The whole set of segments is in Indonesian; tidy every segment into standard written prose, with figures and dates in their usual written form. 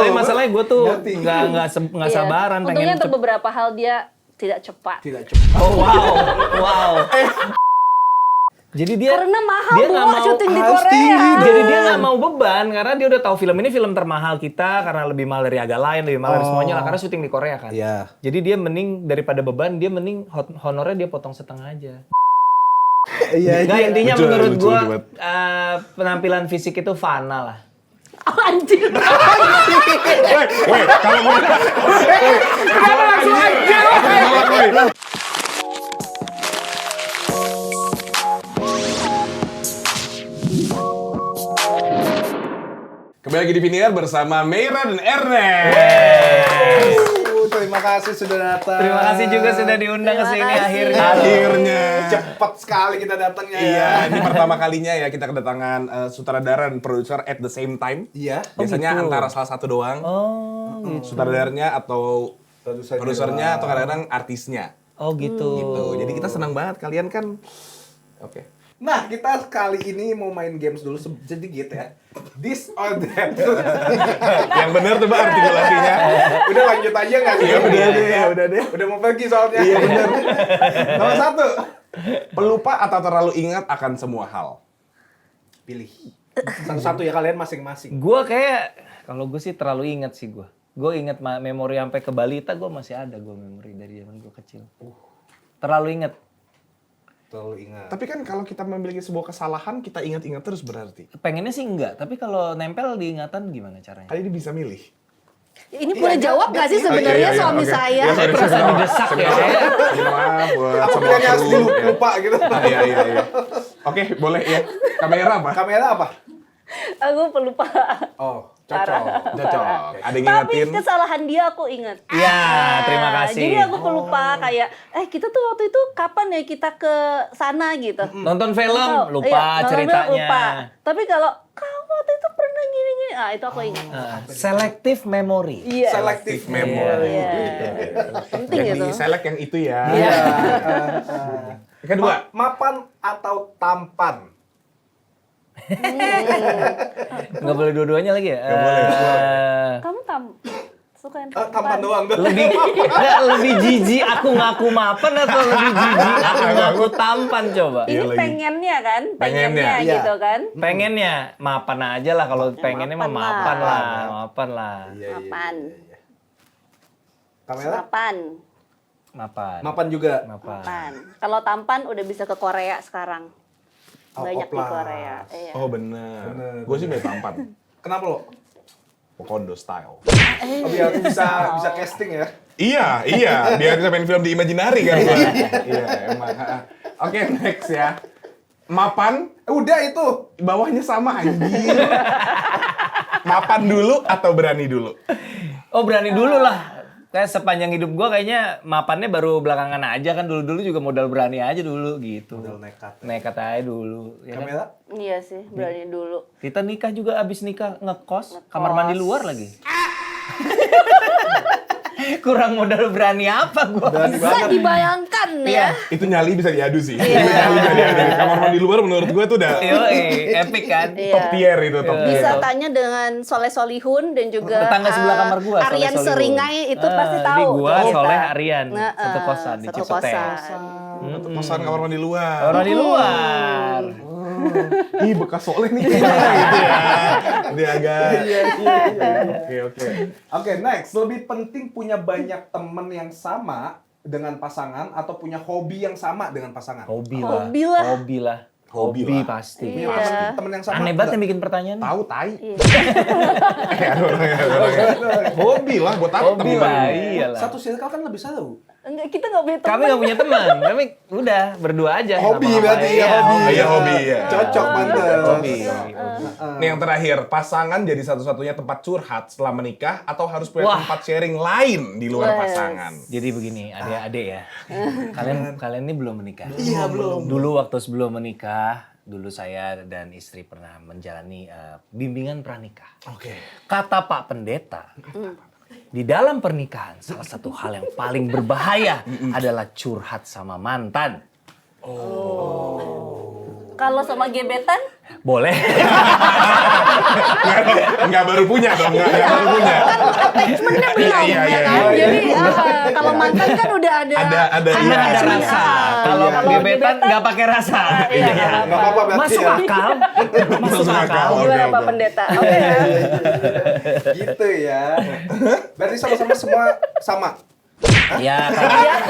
Tapi masalahnya gue tuh nggak sabaran pengen. Untungnya untuk beberapa hal dia tidak cepat. Oh wow. Jadi dia Karena mahal dia Bu, nggak mau syuting di Korea. Jadi dia nggak mau beban karena dia udah tahu film ini film termahal kita karena lebih mahal dari Aga Lain, lebih mahal dari semuanya lah karena syuting di Korea kan. Iya. Jadi dia mending daripada beban dia mending honornya dia potong setengah aja. Iya. Nggak, intinya Lucu, menurut lucu gua banget. penampilan fisik itu fana lah. Anjir. Woi, kalau mau Kenapa langsung anjir? kembali lagi di Viniar bersama Meira dan Ernest. Terima kasih sudah datang. Terima kasih juga sudah diundang ke sini kasih. Akhirnya. Cepat sekali kita datangnya. Iya, ini pertama kalinya ya kita kedatangan sutradara dan produser at the same time. Iya. Biasanya gitu. antara salah satu doang. Oh, gitu. Sutradaranya atau produsernya atau doang. kadang-kadang artisnya. Oh gitu. Gitu. Jadi kita senang banget kalian kan. Oke. Nah, kita kali ini mau main games dulu sedikit ya. This or that. Yang benar tuh Mbak artikulasinya. Udah lanjut aja nggak sih? Iya, udah deh. Udah mau pergi soalnya. Iya benar. Nomor 1. Pelupa atau terlalu ingat akan semua hal. Pilih. Satu-satu ya kalian masing-masing. Gue kayak kalau gue sih terlalu ingat sih gue. Gue inget memori sampai ke Balita gue masih ada gue memori dari zaman gue kecil. Terlalu inget. Terlalu ingat. Tapi kan kalau kita memiliki sebuah kesalahan, kita ingat-ingat terus berarti. Pengennya sih enggak, tapi kalau nempel di ingatan gimana caranya? Kali ini bisa milih. Ini boleh jawab gak sih sebenarnya suami oke. saya? Ya, sorry, Perasaan saya didesak ya. Minta maaf buat Apa semua pilihannya harus kru, ya. lupa gitu? Iya. Oke, boleh ya. Kamera apa? Kamera apa? Aku pelupa. Oh, cocok. Cocok. Ada yang Tapi ngingetin. kesalahan dia aku ingat. Iya, terima kasih. Jadi aku pelupa kayak, kita tuh waktu itu kapan ya kita ke sana gitu. Nonton film, Tahu, lupa iya, nonton film, ceritanya. lupa. Tapi kalau kamu waktu itu pernah gini-gini, itu aku ingat. Selective memory. Iya. Selective memory. Iya. Penting Yang gitu. di-select yang itu ya. Iya. Kedua. Mapan atau tampan? Nggak boleh dua-duanya lagi ya? Nggak boleh. Kamu suka yang Tampan doang. Lebih jijik aku ngaku mapan atau lebih jijik aku ngaku tampan coba? Ini Iya lagi. pengennya kan? Pengennya. Iya. gitu kan? Pengennya mapan aja lah kalau pengennya mah mapan mapan lah. Mapan. Kamera? Mapan. Mapan. Mapan juga. Mapan. Kalau tampan udah bisa ke Korea sekarang. Oh, Banyak di oplas. Korea. Iya. Oh bener. Gue sih gak tampan. Kenapa lo? Pokondo style. Oh, biar bisa casting ya. Iya. Biar bisa main film di Imaginary kan gua. Iya, emang. Oke, next ya. Mapan, Udah itu. bawahnya sama anjir. Mapan dulu atau berani dulu? Oh berani dulu lah. Kayak sepanjang hidup gua kayaknya mapannya baru belakangan aja kan dulu-dulu juga modal berani aja dulu gitu. Modal nekat. Nekat aja dulu. Ya kan? Kamera? Iya sih, berani dulu. Kita nikah juga abis nikah ngekos, kamar mandi luar lagi. Kurang modal berani apa gua? Bisa dibayangkan ya. Itu nyali bisa diadu sih. Itu nyali bisa diadu. Kamar mandi luar menurut gue tuh udah Yoi, epic kan? Iya. top tier itu, top tier. Bisa tanya dengan Soleh Solihun dan juga Tetangga sebelah kamar gua, Soleh Aryan Solihun. Seringai itu pasti tahu. Ini gua, tuh kita. Soleh, Aryan. Nah, Satu kosan di satu Cipete. kosan. Satu kosan kamar mandi luar. Orang di luar. Ih, bekas soleh nih kayaknya gitu ya. Dia agak. Oke. Oke, next. Lebih penting punya banyak temen yang sama dengan pasangan atau punya hobi yang sama dengan pasangan? Hobi Hobi lah. Hobi lah. Hobi Hobi lah. pasti. Iya. Pasti temen yang sama. Aneh banget yang bikin pertanyaan. Tahu tai. Iya. Ada orangnya. Hobi lah buat apa Hobi teman? lah, iyalah. Satu circle kan lebih seru. Enggak, kita nggak punya teman. Kami nggak punya teman, kami udah berdua aja. Hobi ngapa-ngapain. berarti ya, Iya, hobi. Iya, hobi ya. Cocok, mantep. Hobi. Nih yang terakhir, pasangan jadi satu-satunya tempat curhat setelah menikah atau harus punya Wah. tempat sharing lain di luar Wes. pasangan? Jadi begini, adik-adik ya. Kalian ini belum menikah. Iya, belum. Dulu waktu sebelum menikah, dulu saya dan istri pernah menjalani bimbingan pranikah. Oke. Kata Pak Pendeta, di dalam pernikahan salah satu hal yang paling berbahaya adalah curhat sama mantan. Kalau sama gebetan, Boleh. Enggak baru punya dong, enggak baru punya. kan attachment-nya belum Iya, ya iya, kan. iya. Jadi kalau mantan kan udah ada Ada Karena ada attachment. rasa. Ah, Kalau kalau gebetan nggak pakai rasa. Iya, Iya. Nggak apa-apa berarti Masuk ya. akal. Masuk akal. Oke, Gimana oke. Pak Pendeta? Oke ya. Gitu ya. Berarti sama-sama semua sama. Ya,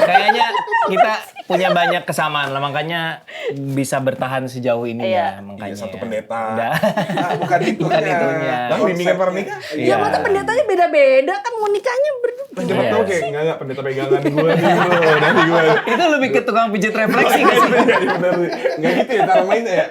kayaknya kita punya banyak kesamaan lah, makanya bisa bertahan sejauh ini Iya. ya, makanya. Iya, satu ya. pendeta. Udah. Bukan itunya. Bukan itunya. Lah bimbingan pernikahan. Ya masa pendetanya beda-beda kan mau nikahnya berdua. Coba Iya. tahu kayak enggak pendeta pegangan gue nih bro, dari gue. Itu lebih ke tukang pijit refleksi nggak sih? Iya benar. Enggak gitu ya cara mainnya ya.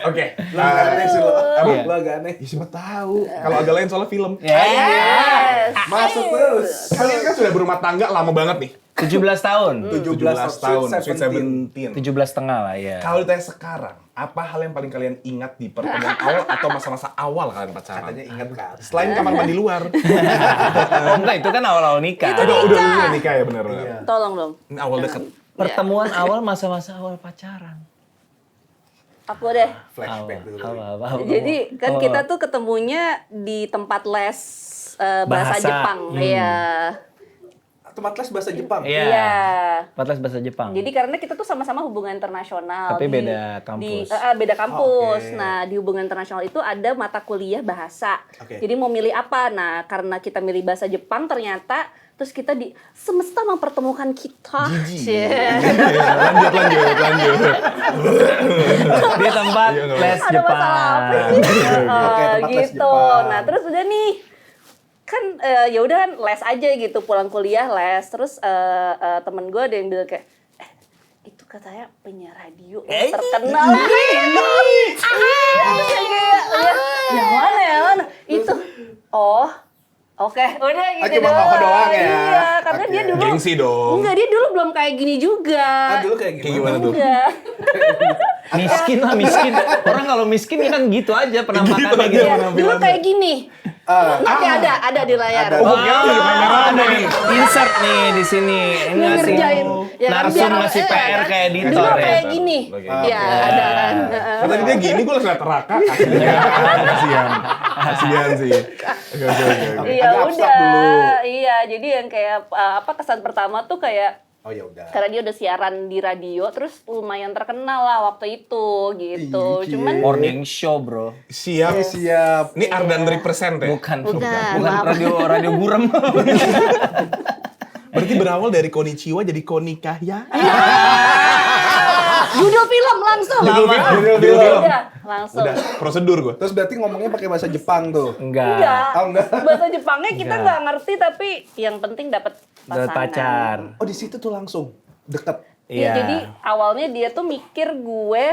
Oke. Lo agak aneh sih lo. Iya. Lo agak aneh. Ya siapa tahu. Kalau agak lain soalnya film. Yes. Masuk terus. Kalian kan sudah berumah tangga lama banget nih. 17 tahun. 17 tahun, Sweet Sweet 17. 17 setengah lah ya. Kalau ditanya sekarang, apa hal yang paling kalian ingat di pertemuan awal atau masa-masa awal kalian pacaran? Katanya ingat kan. Selain kamar mandi luar. Oh enggak, itu kan awal-awal nikah. Udah nikah ya benar. Iya. Tolong dong. Ini awal deket. Pertemuan awal masa-masa awal pacaran. Apa deh? Flashback dulu. Apa. Jadi kan kita tuh ketemunya di tempat les bahasa Bahasa. Jepang. Iya. Tempat les bahasa Jepang. Iya. Iya. 14 bahasa Jepang. Jadi karena kita tuh sama-sama hubungan internasional. Tapi beda kampus. Beda kampus. Oke. Nah, di hubungan internasional itu ada mata kuliah bahasa. Oke. Jadi mau milih apa? Nah, karena kita milih bahasa Jepang ternyata terus kita di semesta mempertemukan kita. Cie. Lanjut. Di tempat Iya, nggak les Ada Jepang. masalah apa sih? Oke, tempat les Gitu. Jepang. Nah, terus udah nih kan ya udah kan les aja gitu, pulang kuliah les. Terus temen gue ada yang bilang kayak itu katanya penyiar radio yang terkenal gitu. Yang mana? Itu. Oh. Oke, udah gitu cuma mau doang ya? Iya, karena Oke. dia dulu Gengsi dong. Enggak, dia dulu belum kayak gini juga. Dulu kayak Kayak gimana? gimana tuh? Enggak. Miskin lah, miskin. Orang kalau miskin kan gitu aja penampakannya gitu. Iya, dulu kayak gini. Nanti ada di layar. Ada. Oh, kira ada kamera ada nih. Insert nih di sini. Ini ngasih Ngerjain. Ya kan, narsum biar- ngasih PR kayak editor Dulu ya. kayak gini. Oke. Iya, ada kan. Kan tadi dia gini, gue langsung liat Raka. Kasihan sih. Oke. Iya Agak abstrak udah. dulu. Iya, jadi yang kayak kesan pertama tuh kayak Oh ya udah. karena dia udah siaran di radio terus lumayan terkenal lah waktu itu gitu. Ih, Cuman Morning show, bro. Siap. Siap. Ini Ardan represent ya? Bukan Bukan, radio burem. Berarti berawal dari Konichiwa jadi Konikah ya? judul film langsung. Judul film. Udah, langsung. Udah, prosedur gue. Terus berarti ngomongnya pakai bahasa Jepang tuh. Enggak. Enggak. Oh, enggak. Bahasa Jepangnya kita Enggak. nggak ngerti tapi yang penting dapat Dapat pasangan. pacar. Oh di situ tuh langsung deket. Ya, Iya. jadi awalnya dia tuh mikir gue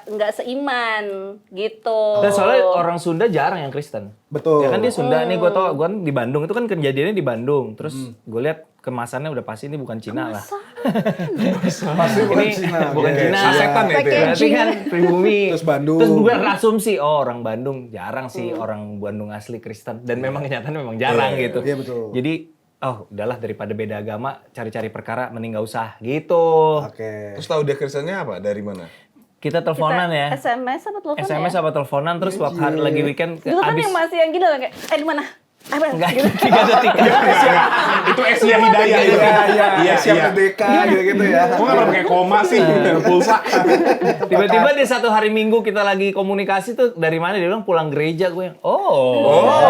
nggak seiman gitu. Dan soalnya orang Sunda jarang yang Kristen. Betul. Ya kan dia Sunda nih, gue tau, gue kan di Bandung, itu kan kejadiannya di Bandung. Terus gue lihat kemasannya udah pasti ini bukan Cina lah. Pasti bukan Ini Cina. bukan Oke. Cina. Sasetan ya itu ya? Berarti kan pribumi. Terus Bandung. Terus gue asumsi, oh orang Bandung. Jarang sih orang Bandung asli Kristen. Dan memang kenyataannya memang jarang gitu. Iya, betul. Jadi, oh udahlah daripada beda agama, cari-cari perkara mending gak usah gitu. Oke. Terus tahu dia Kristennya apa? Dari mana? Kita teleponan ya. SMS apa telepon SMS ya? apa teleponan, terus waktu hari lagi weekend Dulu kan abis. yang masih yang gini loh kayak, di mana? Apa? Enggak, Gitu. 3 detik. Itu Asia Hidayah itu. Iya, siap merdeka gitu ya. Kok nggak pernah pakai koma sih? Pulsa. Tiba-tiba di satu hari Minggu kita lagi komunikasi tuh dari mana, dia bilang pulang gereja. Gue yang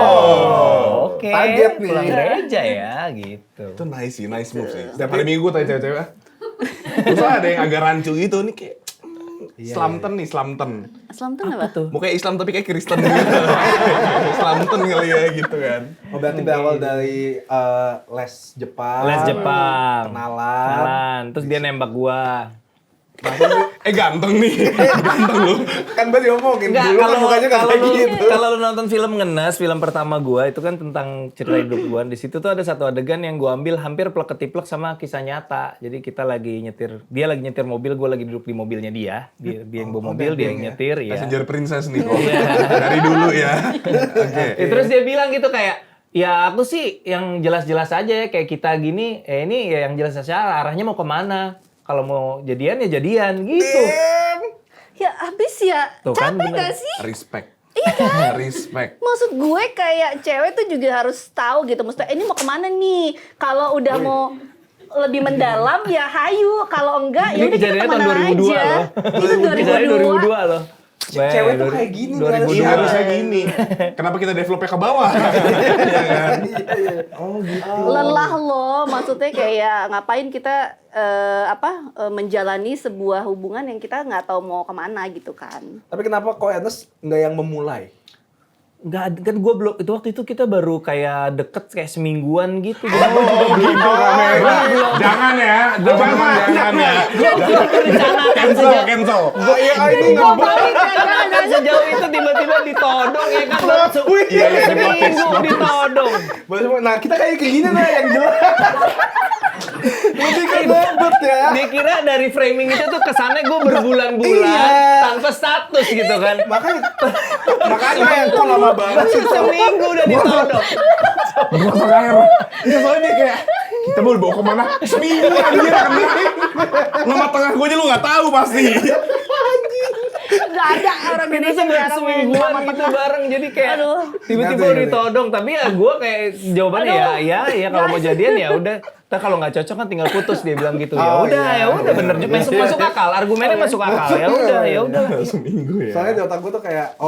oke, Target nih. pulang gereja ya gitu. Itu nice sih, nice move sih. Setiap hari Minggu tanya cewek-cewek. ah. Terus ada yang agak rancu gitu nih kayak Slamten nih, Slamten. Selamat apa? Tuh. Mau kayak Islam tapi kayak Kristen gitu. Slamten kali ya gitu kan. Oh berarti berawal dari les Jepang. Les Jepang. Kenalan. Terus dia nembak gua. Ganteng nih. Ganteng lu. Kan baru ngomongin Enggak, dulu kan kalau mukanya nggak kalau kayak lu gitu. kalau lu nonton film Ngenes, film pertama gua itu kan tentang cerita hidup gua. Di situ tuh ada satu adegan yang gua ambil hampir plek-ketiplek sama kisah nyata. Jadi kita lagi nyetir, dia lagi nyetir mobil, gua lagi duduk di mobilnya dia. Dia yang bawa mobil, dia yang nyetir, ya. Passenger princess nih. Dari dulu ya. Oke. Terus dia bilang gitu kayak, ya aku sih yang jelas-jelas aja ya, kayak kita gini, ini ya yang jelas aja arahnya mau kemana. Kalau mau jadian ya jadian gitu. Ya habis ya, Tuh kan, capek bener. gak sih? Respect. Respect. Maksud gue kayak cewek tuh juga harus tahu gitu. Maksudnya ini mau kemana nih? Kalau udah mau lebih mendalam ya hayu. Kalau enggak ya Ini udah kita kejadiannya tahun kemana 2002 aja. loh. Itu Kejadiannya 2002. 2002 loh. Cewek tuh kayak gini, guys. 2002. Iya harusnya gini. Kenapa kita developnya ke bawah? Iya kan? Oh gitu. Lelah loh, maksudnya kayak ngapain kita menjalani sebuah hubungan yang kita nggak tahu mau kemana gitu kan. Tapi kenapa kok Ernest nggak yang memulai? Enggak, kan gue belum, itu waktu itu kita baru kayak deket kayak semingguan gitu. Oh gitu kamera. Jangan ya. Jangan ya. Cancel. Ini Kan sejauh itu tiba-tiba ditodong ya kan. Iya, Seminggu ditodong. Nah kita kayak gini nah yang jelas. Lebih ke ngebut ya. Dikira dari framing itu tuh kesannya gue berbulan-bulan Iya. tanpa status gitu kan. Makanya yang kok lama banget sih. Seminggu udah ditodong. Masuk air. Enggak soalnya dia kayak kita mau dibawa kemana? Seminggu anjir kena. Nama tengah gue aja lu nggak tahu pasti. Nggak ada orang Indonesia jarang Semingguan gitu bareng jadi kayak tiba-tiba udah ditodong tapi ya gue kayak jawabannya ya kalau mau jadian ya udah. Ntar kalau nggak cocok kan tinggal putus dia bilang gitu. Ya udah bener juga masuk akal. Argumennya masuk akal. Ya udah. Seminggu ya. Soalnya di otak gue tuh kayak,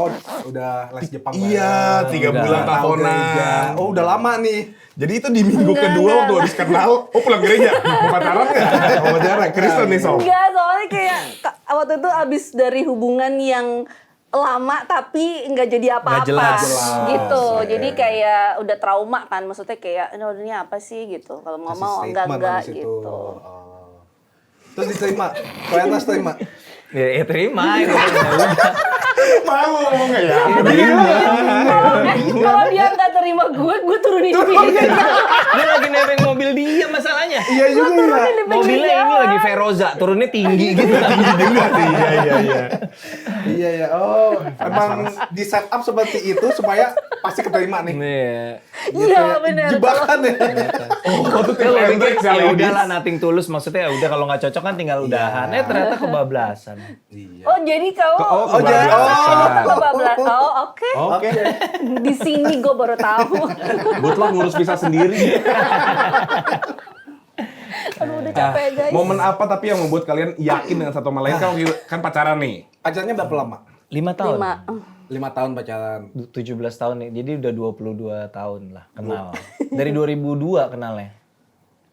udah les Jepang Iya, 3 bulan tahunan. Oh udah lama nih. Jadi itu di minggu kedua waktu habis kenal, pulang gereja. Mau pacaran nggak? Mau pacaran, Kristen nih Sob. Enggak, soalnya kayak waktu itu abis dari hubungan yang lama tapi nggak jadi apa-apa Nggak jelas. gitu. Oke. Jadi kayak udah trauma kan, maksudnya kayak ini apa sih gitu. Kalau mau Kasih enggak statement habis itu. gitu. Oh. Terus diterima. Kok Ernest terima? Ya terima. Ya udah. Mau ngomong nggak ya? Kalau dia nggak terima gue turunin dia. Dia lagi nebeng mobil dia masalahnya. Iya juga ya. Mobilnya ini lagi Veroza, turunnya tinggi gitu. Tinggi juga sih, iya. Iya ya. Oh, emang di setup seperti itu supaya pasti keterima nih. Iya benar. Jebakan ya. Oh, tuh Ya lo Hendrix pikir kali ya ini. udahlah nothing tulus maksudnya ya udah kalau nggak cocok kan tinggal udahan. Ternyata kebablasan. Oh jadi kau Oh, jadi kebablasan. Oh oke. Oke. Di sini gue baru tahu. Buat lo ngurus visa sendiri. Aduh udah capek guys. Momen apa tapi yang membuat kalian yakin dengan satu sama lain? Kan pacaran nih. Pacarnya berapa lama? 5 tahun. 5 tahun pacaran. 17 tahun nih. Jadi udah 22 tahun lah kenal. Dari 2002 kenalnya.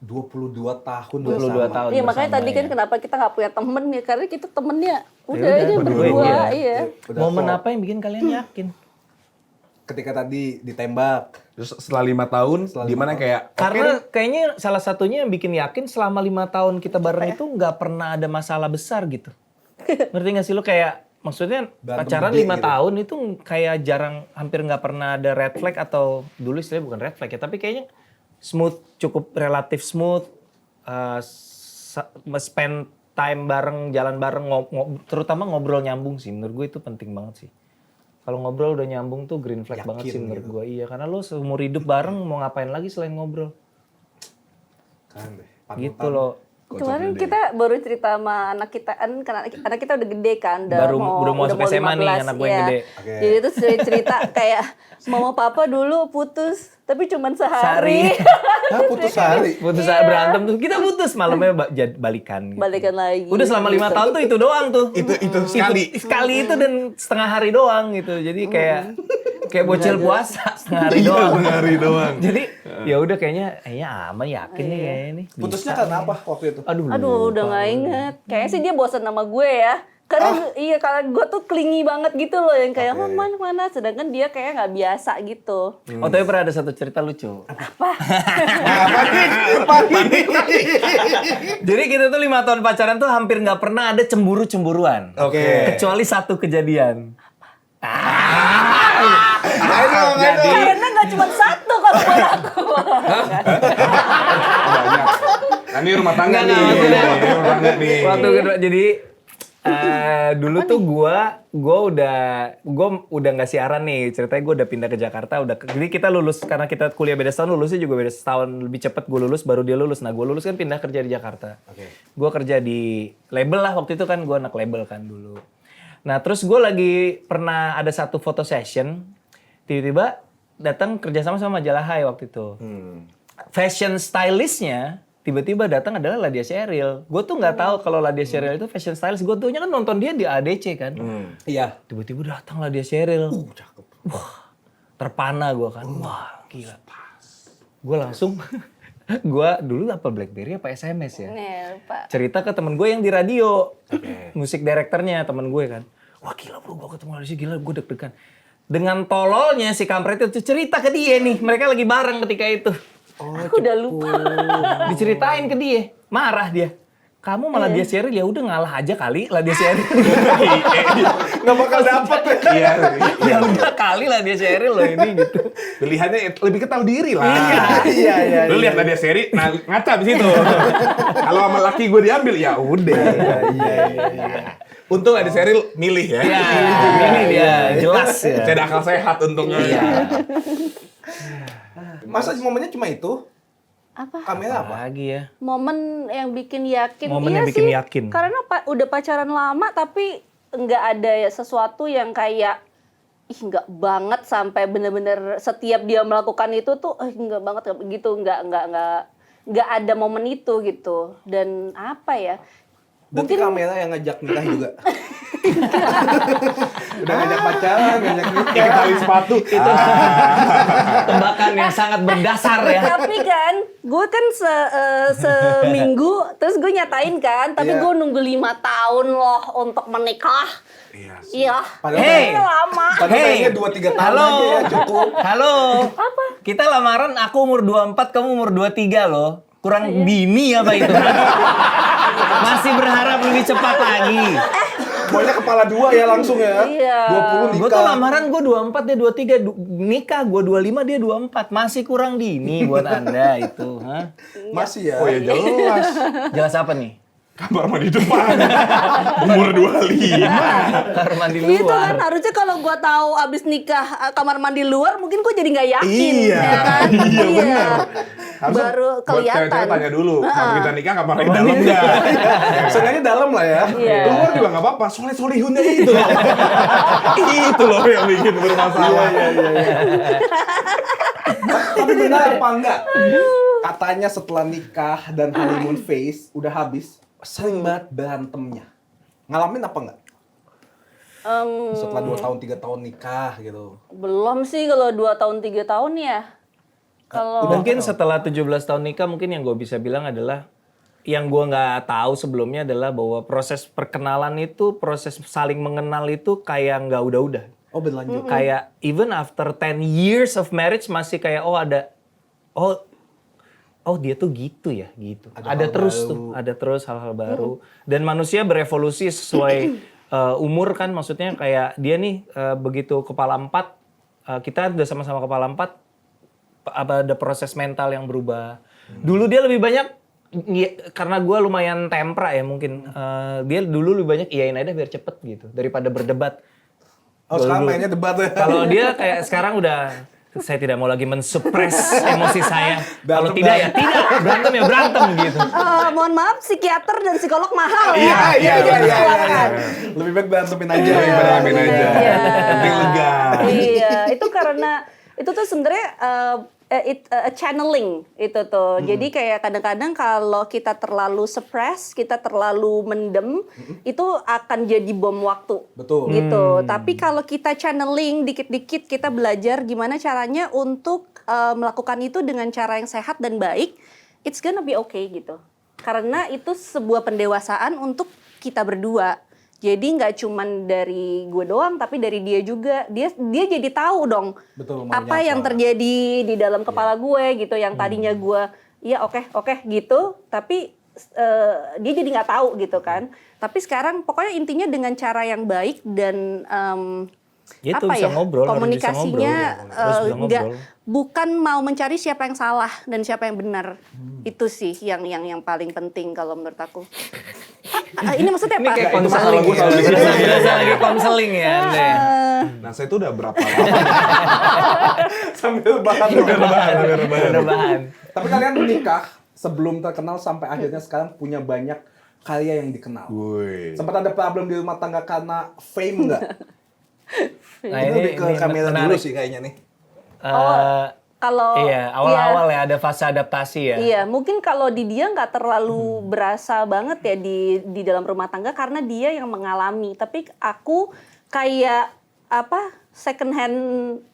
22 tahun 22 bersama. tahun. Iya makanya bersama tadi kan ya. kenapa kita nggak punya temen ya, karena kita temennya udah udah, aja berdua, berdua, iya. Udah Momen klop. apa yang bikin kalian yakin? Ketika tadi ditembak. Terus setelah 5 tahun, gimana kayak Karena kayaknya salah satunya yang bikin yakin selama 5 tahun kita bareng itu nggak pernah ada masalah besar gitu. Ngerti nggak sih lu kayak maksudnya Berantem pacaran gede 5 gitu. tahun itu kayak jarang hampir nggak pernah ada red flag atau dulu istilahnya bukan red flag ya tapi kayaknya smooth cukup relatif smooth spend time bareng jalan bareng terutama ngobrol nyambung sih menurut gue itu penting banget sih. Kalau ngobrol udah nyambung tuh green flag Yakin banget sih menurut gitu. gue. Iya, karena lo seumur hidup bareng mau ngapain lagi selain ngobrol. Kan deh. Gitu loh. Kemarin kita baru cerita sama anak kita kan anak kita udah gede kan, Baru mau masuk SMA nih, anak gue yang gede. Oke. Jadi itu cerita kayak mama papa dulu putus tapi cuman sehari. Hah, putus sehari. Putus berantem tuh. Kita putus malamnya balikan. Gitu. Balikan lagi. Udah selama 5 tahun tuh itu doang tuh. itu sekali. Sekali itu dan setengah hari doang gitu. Jadi kayak bocil puasa setengah hari doang. Setengah hari doang. Jadi ya udah kayaknya aman yakin nih kayaknya nih. Putusnya karena apa waktu itu? Aduh, udah nggak inget. Kayaknya sih dia bosan sama gue ya. Karena iya kalau gue tuh clingy banget gitu loh yang kayak mana, sedangkan dia kayak nggak biasa gitu. Oh tapi pernah ada satu cerita lucu. Jadi kita tuh 5 tahun pacaran tuh hampir nggak pernah ada cemburu-cemburuan. Oke. Kecuali satu kejadian. Jadi Karena nggak cuma satu kalau buat aku. Nah, ini rumah tangga nih. Nggak, maksudnya. Ini rumah tangga nih. Waktu kedua jadi dulu tuh gue udah nggak siaran nih ceritanya gue udah pindah ke Jakarta jadi kita lulus karena kita kuliah beda setahun lulusnya juga beda setahun lebih cepet gue lulus baru dia lulus nah gue lulus kan pindah kerja di Jakarta gue kerja di label lah waktu itu kan gue anak label kan dulu Nah terus gue lagi pernah ada satu foto session, tiba-tiba datang kerjasama sama majalah Hai waktu itu. Fashion stylistnya tiba-tiba datang adalah Ladya Sheryl. Gue tuh nggak tahu kalau Ladya Sheryl itu fashion stylist. Gue tuhnya kan nonton dia di ADC kan. Iya. Tiba-tiba datang Ladya Sheryl. Cakep. Wah, terpana gue kan. Wah, gila. Gue langsung, gue dulu apa BlackBerry apa SMS ya? Nih, Pak. Cerita ke temen gue yang di radio. Musik direkturnya temen gue kan. Wah gila bro, gue ketemu Ladya, gila gue deg-degan. Dengan tololnya si kampret itu cerita ke dia nih. Mereka lagi bareng ketika itu. Aku udah lupa. Diceritain ke dia, marah dia. Kamu malah Ladya Sheryl, ya udah ngalah aja kali Ladya Sheryl. Nggak bakal dapet. Iya. Ya udah kali Ladya Sheryl loh ini gitu. Pilihannya lebih ke tahu diri lah. Iya. Lu lihat Ladya Sheryl, ngaca di situ. Kalau sama laki gue diambil, ya udah. Iya. Untung Ladya Sheryl milih ya. Ya, ini dia jelas ya. Saya ada akal sehat untungnya. Iya. Masa momennya cuma itu? Apa? Kamera apa? Lagi ya. Momen yang bikin yakin. Momen Iya yang bikin sih, yakin. Karena udah pacaran lama tapi nggak ada sesuatu yang kayak nggak banget sampai bener-bener setiap dia melakukan itu tuh nggak banget gitu, nggak ada momen itu gitu. Dan apa ya? Berarti kamera yang ngajak nikah juga. Udah ngajak pacaran, ngajak nikah. Kayak tali sepatu. Itu tebakan yang sangat berdasar ya. Tapi kan, gue kan seminggu, terus gue nyatain kan, tapi Iya. gue nunggu 5 tahun loh untuk menikah. Iya. Iya. Padahal Hey. Ini lama. Padahal Hey. kayaknya 2-3 tahun Halo. aja ya cukup. Halo. Apa? Kita lamaran aku umur 24, kamu umur 23 loh. Kurang dini apa itu? Masih berharap lebih cepat lagi. Pokoknya kepala dua ya langsung ya. Iya. 20 nikah. Gue tuh lamaran gue 24, dia 23. Nikah gue 25, dia 24. Masih kurang dini buat Anda itu. Hah? Masih ya. Oh ya jelas. Jelas apa nih? Kamar mandi depan. Umur 25. Kamar mandi Itu kan luar. harusnya kalau gue tahu abis nikah kamar mandi luar, mungkin gue jadi nggak yakin. Iya. Ya kan? Iya, benar. Harusnya Baru buat kelihatan. cewek-cewek tanya dulu, kalau kita nikah kamar mandi dalam nggak? Seenggaknya dalam lah ya. Iya. Keluar juga nggak apa-apa, soleh-solehunnya itu. Itu loh yang bikin bermasalah. Tapi benar apa enggak? Katanya setelah nikah dan honeymoon phase udah habis, sering banget berantemnya. Ngalamin apa enggak? Setelah 2 tahun 3 tahun nikah gitu. Belum sih kalau 2 tahun 3 tahun ya. Kalau Mungkin setelah 17 tahun nikah, mungkin yang gue bisa bilang adalah yang gue nggak tahu sebelumnya adalah bahwa proses perkenalan itu, proses saling mengenal itu kayak nggak udah-udah. Oh berlanjut. Kayak even after 10 years of marriage masih kayak oh dia tuh gitu ya gitu. Ada hal terus baru. tuh, ada terus hal-hal baru. Dan manusia berevolusi sesuai umur kan, maksudnya kayak dia nih begitu kepala 4, kita udah sama-sama kepala 4, ada proses mental yang berubah. Dulu dia lebih banyak karena gue lumayan tempra ya mungkin. Dia dulu lebih banyak iyain aja biar cepet gitu daripada berdebat. Oh sekarang mainnya debat ya. Kalau dia kayak sekarang udah, saya tidak mau lagi mensupres emosi saya. Kalau Berantem tidak ya tidak, berantem ya berantem gitu. mohon maaf, psikiater dan psikolog mahal Iya, ya. iya, Jadi iya, iya, keluarkan. Lebih baik berantemin aja. Iya, berantemin aja. Iya. Penting lega. Iya, itu karena itu tuh sebenarnya channeling itu tuh. Jadi kayak kadang-kadang kalau kita terlalu suppress, kita terlalu mendem, itu akan jadi bom waktu. Betul. Gitu. Tapi kalau kita channeling dikit-dikit, kita belajar gimana caranya untuk melakukan itu dengan cara yang sehat dan baik, it's gonna be okay gitu. Karena itu sebuah pendewasaan untuk kita berdua. Jadi nggak cuman dari gue doang, tapi dari dia juga. Dia jadi tahu dong Betul, maunya apa yang apa. terjadi di dalam kepala gue gitu. Yang tadinya gue, ya oke gitu, tapi dia jadi nggak tahu gitu kan. Tapi sekarang pokoknya intinya dengan cara yang baik dan Itu apa bisa ya, ngobrol, harus bisa komunikasinya ngobrol. Harus bisa nggak ngobrol. bukan mau mencari siapa yang salah dan siapa yang benar. Itu sih yang paling penting kalau menurut aku. Ini maksudnya Ini apa? kayak Itu masalah konseling gue ya. selalu di situ. Berasa lagi konseling ya Anda ya. Nah saya itu udah berapa lama? Sambil bahan. Ada bahan. Tapi kalian menikah sebelum terkenal sampai akhirnya sekarang punya banyak karya yang dikenal. Woi. Sempat ada problem di rumah tangga karena fame nggak? Nah, Ini lebih ke kamera dulu menarik. sih kayaknya nih. Kalau Iya, awal-awal ya ada fase adaptasi ya. Iya, mungkin kalau di dia nggak terlalu berasa banget ya di dalam rumah tangga karena dia yang mengalami. Tapi aku kayak apa second hand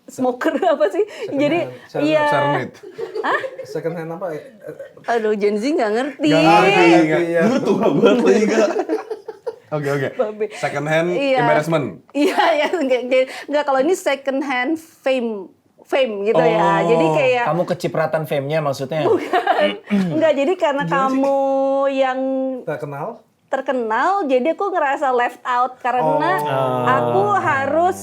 smoker apa sih? Jadi iya. Sermit. Second hand apa ya? Aduh, Gen Z nggak ngerti. Iya. Lu tuh banget lagi gak? Oke. Babe. Second hand Iya. embarrassment. Iya ya, nggak kalau ini second hand fame gitu ya. Jadi kayak Kamu kecipratan fame-nya maksudnya? enggak, jadi karena kamu yang Terkenal? terkenal, jadi aku ngerasa left out karena aku harus,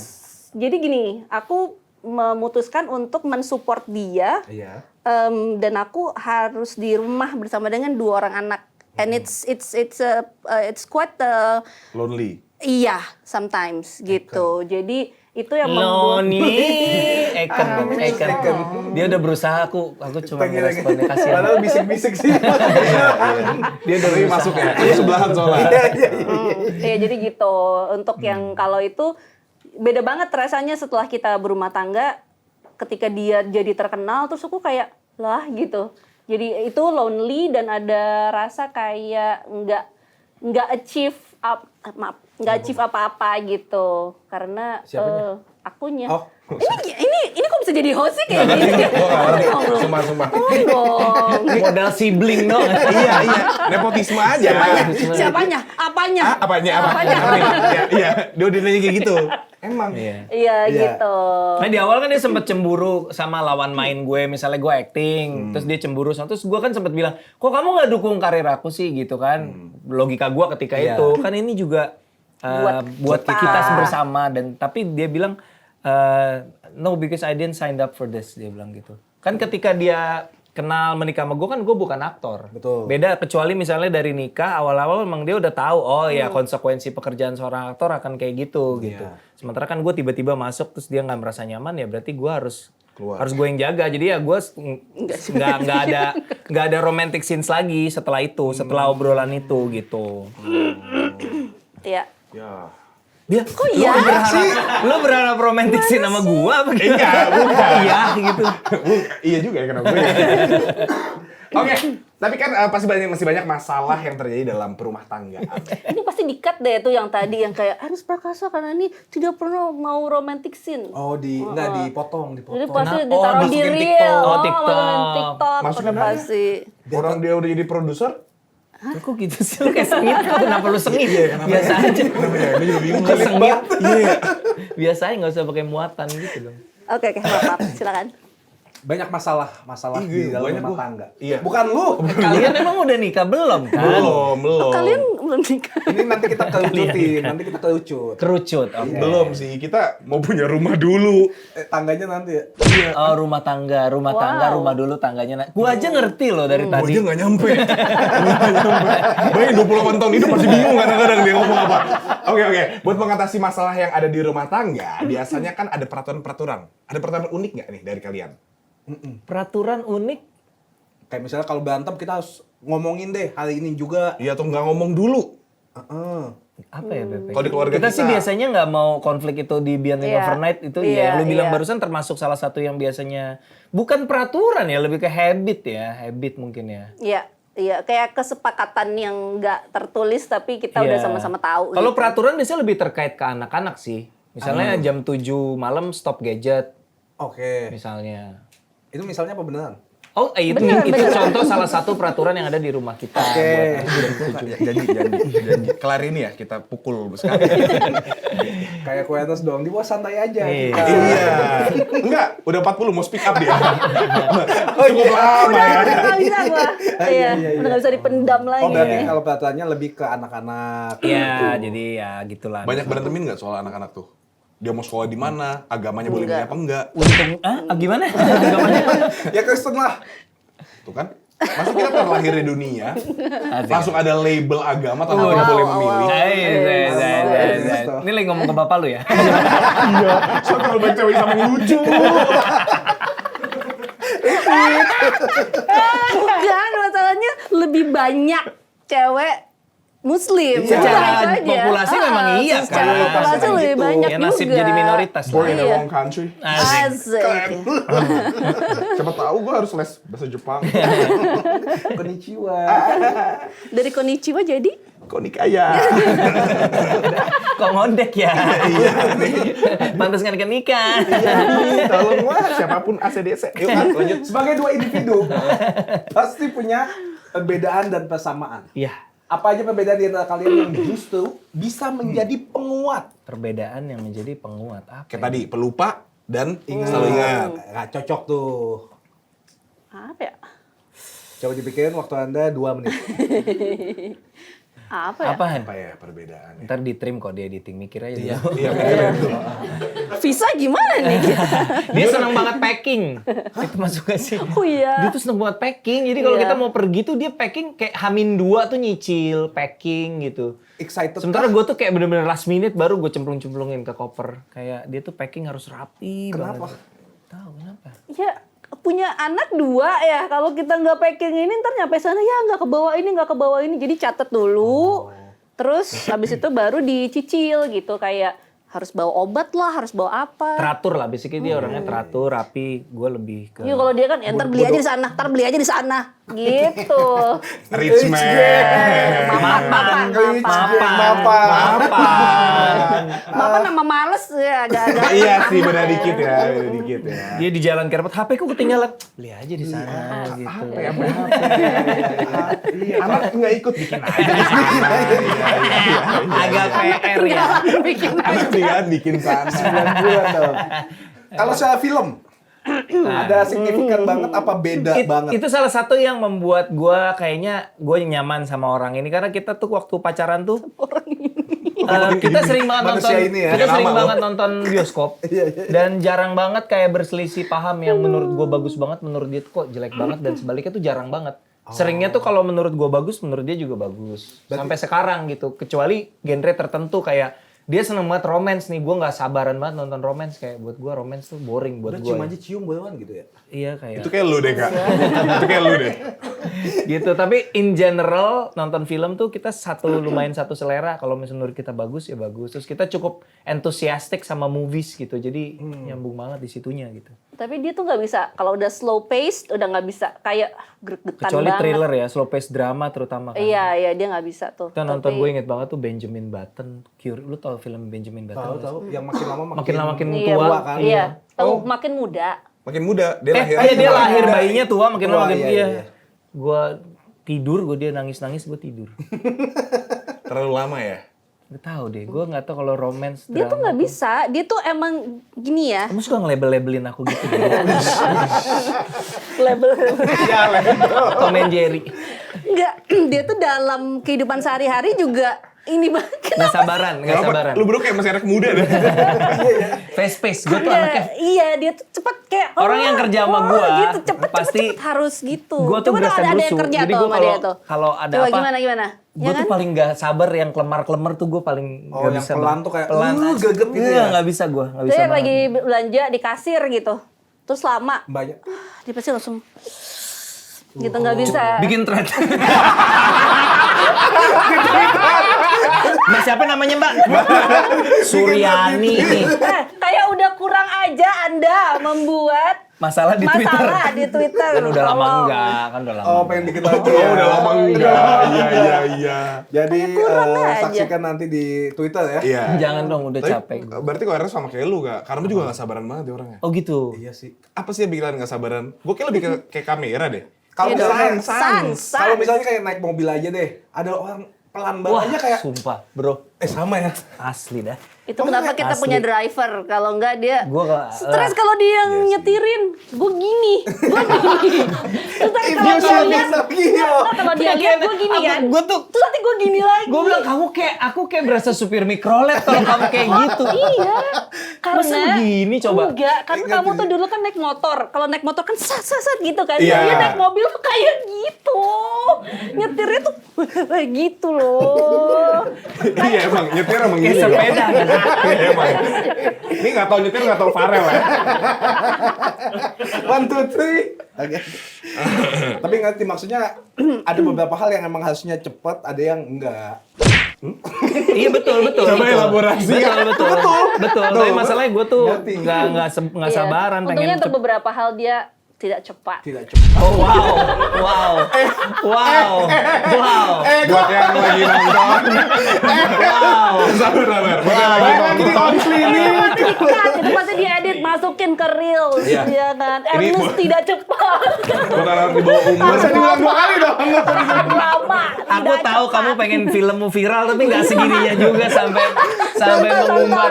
jadi gini, aku memutuskan untuk mensupport dia, Iya. dan aku harus di rumah bersama dengan 2 orang anak, and it's quite Lonely. iya sometimes gitu, jadi itu yang membuat Lonely, Eken. Dia udah berusaha, aku cuma ngeresponnya kasihan. Padahal bisik-bisik sih. Dia dari masuk ya. Lu sebelahan soalnya. Iya, jadi gitu. Untuk yang kalau itu beda banget rasanya setelah kita berumah tangga, ketika dia jadi terkenal, terus aku kayak lah gitu. Jadi itu lonely dan ada rasa kayak nggak achieve apa-apa gitu karena akunya. Oh. Ini kok bisa jadi host sih kayak gini? Sumpah. Dong. Modal sibling dong. Iya. Nepotisme aja. Siapanya? Apanya? Apanya? Iya. Dia udah nanya kayak gitu. Emang. Iya gitu. Nah di awal kan dia sempet cemburu sama lawan main gue, misalnya gue acting, terus dia cemburu, terus gue kan sempet bilang, kok kamu nggak dukung karir aku sih gitu kan? Logika gue ketika itu, kan ini juga buat kita bersama, dan tapi dia bilang, no because I didn't sign up for this, dia bilang gitu. Kan ketika dia kenal menikah sama gue kan gue bukan aktor. Betul. Beda kecuali misalnya dari nikah awal-awal memang dia udah tahu ya konsekuensi pekerjaan seorang aktor akan kayak gitu. Sementara kan gue tiba-tiba masuk terus dia nggak merasa nyaman ya berarti gue harus gue yang jaga. Jadi ya gue nggak ada romantic scenes lagi setelah itu, setelah obrolan itu gitu. Iya. Dia Kok iya Lo berharap romantic scene sama gue apa gitu? Bukan. Iya gitu. Iya juga ya kenapa gue. Oke, tapi kan masih banyak masalah yang terjadi dalam perumah tangga. Ini pasti di-cut deh tuh yang tadi yang kayak Aris Prakasa karena ini tidak pernah mau romantic scene. Oh, nggak dipotong. Jadi pasti Oh, ditaruh di masukin reel. TikTok. Oh, masukin TikTok. TikTok. Masukin udah apa? pasti. Orang dia udah jadi produser. Kok gitu sih? Lo kayak sengit kok, kenapa lu sengit? Biasa aja. Ini juga bingung. Kok sengit? Biasa aja nggak usah pakai muatan gitu dong. Oke, maaf. Silakan. Banyak masalah di dalam banyak rumah gua. tangga. Iya. Bukan lu. Kalian emang udah nikah belum kan? Belum. Kalian belum nikah. Ini nanti kita kerucut. Kerucut, oke. Belum sih, kita mau punya rumah dulu. Tangganya nanti ya. Oh, rumah tangga, rumah dulu tangganya. Gua aja ngerti loh dari Gue tadi. aja nggak nyampe. Bayangin 28 tahun hidup masih bingung kadang-kadang dia ngomong apa. Oke. Buat mengatasi masalah yang ada di rumah tangga, biasanya kan ada peraturan-peraturan. Ada peraturan unik nggak nih dari kalian? Peraturan unik. Kayak misalnya kalau berantem kita harus ngomongin deh hari ini juga. Iya atau nggak ngomong dulu? Apa ya, Pepe? Kalau di keluarga kita sih biasanya nggak mau konflik itu di Beyond Iya. Overnight itu Iya, ya. Yang lu bilang iya. barusan termasuk salah satu yang biasanya bukan peraturan ya, lebih ke habit mungkin ya. Iya, kayak kesepakatan yang nggak tertulis tapi kita udah sama-sama tahu. Kalau gitu. peraturan biasanya lebih terkait ke anak-anak sih. Misalnya jam 7 malam stop gadget Oke. misalnya. Itu misalnya apa beneran? Oh, itu contoh salah satu peraturan yang ada di rumah kita. Oke. janji. Kelar ini ya kita pukul sekali. Kayak Kuenas dong, di bawah santai aja. Iya. kita. Iya. Enggak, udah 40 mau speak up dia. Cukup lama ya. Udah nggak bisa gua. Iya, udah nggak bisa dipendam lagi. Oh, berarti kalau peraturannya lebih ke anak-anak. Iya, jadi ya gitulah. Banyak berantemin nggak soal anak-anak tuh? Dia mau sekolah di mana? Agamanya boleh milih apa enggak? Untung, gimana? Agamanya? Ya Kristen lah. Tuh kan? Masa kita terlahir di dunia, langsung ada label agama tanpa kita boleh memilih. Ini lagi ngomong ke bapak lu ya? Iya, soalnya kalau banyak cewek sama yang lucu. Bukan, masalahnya lebih banyak cewek Muslim. Iya. Udah, Secara itu aja. populasi memang iya kan. Secara populasi Gitu. lebih banyak Ya nasib juga. jadi minoritas. Born in the Iya. wrong country. Asik. Asik. Siapa tahu gue harus les bahasa Jepang. Konnichiwa. Dari konnichiwa jadi Konikaya. Kok ngondek ya? Iya. Pantas kan nikah. Tolong lah siapapun ACDC. Yuk lanjut. Sebagai dua individu, pasti punya perbedaan dan persamaan. Iya. Apa aja perbedaan di antara kalian yang justru bisa menjadi penguat? Perbedaan yang menjadi penguat apa? Kayak tadi pelupa dan selalu ingat. Nggak cocok tuh. apa ya? Coba dipikirin waktu Anda 2 menit. Apa ya? Apaan? Apa ya perbedaannya? Ntar di trim kok dia editing, mikir aja Iya, dulu. iya. Visa gimana nih? Dia seneng banget packing. Itu masuk gak sih? Oh iya. Dia tuh seneng banget packing. Jadi kalau Iya. kita mau pergi tuh dia packing kayak H-2 tuh nyicil, packing gitu. Excited. Sementara gue tuh kayak bener-bener last minute baru gue cemplung-cemplungin ke koper. Kayak dia tuh packing harus rapi Kenapa? banget. Tahu kenapa? Ya punya anak 2 ya. Kalau kita nggak packing ini ntar nyampe sana ya nggak ke bawah ini. Jadi catat dulu. Terus habis itu baru dicicil gitu kayak harus bawa obat lah, harus bawa apa. Teratur lah, basically dia orangnya teratur, rapi. Gue lebih ke... Iya kalau dia kan ntar beli aja di sana, ntar beli aja di sana. Gitu. Rich man. Mapan. Mapan sama males ya agak-agak. Iya sih beda dikit ya, beda dikit ya. Dia di jalan kerpet, HP ku ketinggalan. Beli aja di sana gitu. Iya, anak nggak ikut bikin aja di sana. Agak PR ya. Bikin Anak tinggal bikin sana. 9 bulan dong. Kalau secara film, ada signifikan banget apa beda banget? Itu salah satu yang membuat gue kayaknya gue nyaman sama orang ini. Karena kita tuh waktu pacaran tuh kita sering banget nonton, Manusia ini ya. kita sering Lama, banget nonton bioskop dan jarang banget kayak berselisih paham yang menurut gue bagus banget, menurut dia tuh kok jelek banget dan sebaliknya tuh jarang banget. Seringnya tuh kalau menurut gue bagus, menurut dia juga bagus. Sampai sekarang gitu, kecuali genre tertentu kayak dia seneng banget romance nih, gue nggak sabaran banget nonton romance kayak buat gue romance tuh boring buat Udah gue. cium aja cium boyan gitu ya? Iya kayak. Itu kayak lu deh kak. Itu kayak lu deh. Gitu, tapi in general nonton film tuh kita lumayan satu selera. Kalau misalnya menurut kita bagus ya bagus. Terus kita cukup enthusiastic sama movies gitu, jadi nyambung banget di situnya gitu. Tapi dia tuh nggak bisa kalau udah slow pace udah nggak bisa kayak gregetan Kecuali banget. thriller ya, slow pace drama terutama kan. Iya dia nggak bisa tuh. Kita nonton, Tapi- gue inget banget tuh Benjamin Button. Lu tau film Benjamin Button? Tahu yang makin lama Makin lama makin Iya, tua kan? Iya. Tahu makin muda. Makin muda, dia lahir. Dia lahir bayinya tua, makin lama makin iya, iya. iya. Gue tidur, dia nangis-nangis, gue tidur. Terlalu lama ya. Gak tau deh, gue gak tau kalau romance Dia tuh drama nggak bisa. Dia tuh emang gini ya. Kamu suka nge-label-labelin aku gitu. Label. Tom and Jerry. Enggak. Dia tuh dalam kehidupan sehari-hari juga ini banget. Gak sabaran, gak Kenapa? sabaran. Lu berdua kayak masih anak muda deh. Fast pace, gue tuh anaknya. Iya, dia tuh cepet kayak Orang yang kerja sama gua, gitu, cepet, pasti cepet harus gitu. Gue tuh Coba dong berasa ada yang berusuh. kerja Jadi tuh gue sama dia tuh. kalau ada Coba apa, gimana? gue tuh paling gak sabar yang kelemar-kelemar tuh gue paling Oh, gak yang bisa. pelan tuh kayak, pelan, geget gitu Iya, ya? gak bisa gue, gak bisa Dia banget. lagi belanja di kasir gitu. Terus lama, Banyak. dia pasti langsung gitu nggak bisa. Bikin thread. Mbak siapa namanya Mbak? Suryani ini. Kayak udah kurang aja Anda membuat Masalah di Twitter. masalah di Twitter. Kan udah lama Tolong. enggak, kan udah lama. Oh, pengen dikit lagi Oh, ya. udah lama enggak. Iya. Jadi kurang aja. saksikan nanti di Twitter ya. Iya. Jangan dong, udah Tapi, capek. berarti kok Ernest sama kayak lu gak? Karena juga gak sabaran banget dia orangnya. Oh gitu. Iya sih. Apa sih yang bikin kalian gak sabaran? Gue kayak lebih kayak kamera deh. Kalau Iya dong. misalnya Sans. kalau misalnya kayak naik mobil aja deh, ada orang pelan banget Wah, aja kayak sumpah, bro. sama ya. Asli dah. Itu kenapa kita Asli. punya driver? Kalau enggak dia Gua nggak- stres kalau dia yang nyetirin. Gue gini. Terus nanti kalau dia lihat, kalau dia lihat gue gini kan. Gue tuh, Terus nanti gue gini lagi. gue bilang aku kayak berasa supir mikrolet kalau kamu kayak gitu. Iya. Karena Masa begini coba? Enggak, kan kamu tuh dulu kan naik motor. Kalau naik motor kan sat gitu kan. Iya. Dia naik mobil tuh kayak gitu. Nyetirnya tuh kayak gitu loh. Iya emang, nyetir emang Kayak gini. sepeda. Iya emang. Ini gak tau nyetir gak tau Farel ya. 1, 2, 3. Oke. Tapi ngerti maksudnya ada beberapa hal yang emang harusnya cepet, ada yang enggak. Iya betul. Coba betul. elaborasi. Betul. Tapi masalahnya gue tuh Ngerti. nggak Iya. sabaran Untungnya pengen untuk beberapa hal dia tidak cepat. Tidak cepet. Oh wow. Buat yang lagi nonton. Sabar. Buat yang lagi nonton. Itu pasti diedit, masukin ke reels, Iya. ya kan? Ini Ernest tidak cepat. Buat anak di bawah umur. Bisa diulang 2 kali dong. Lama. Aku tidak tahu cepat. kamu pengen filmmu viral tapi nggak segininya juga sampai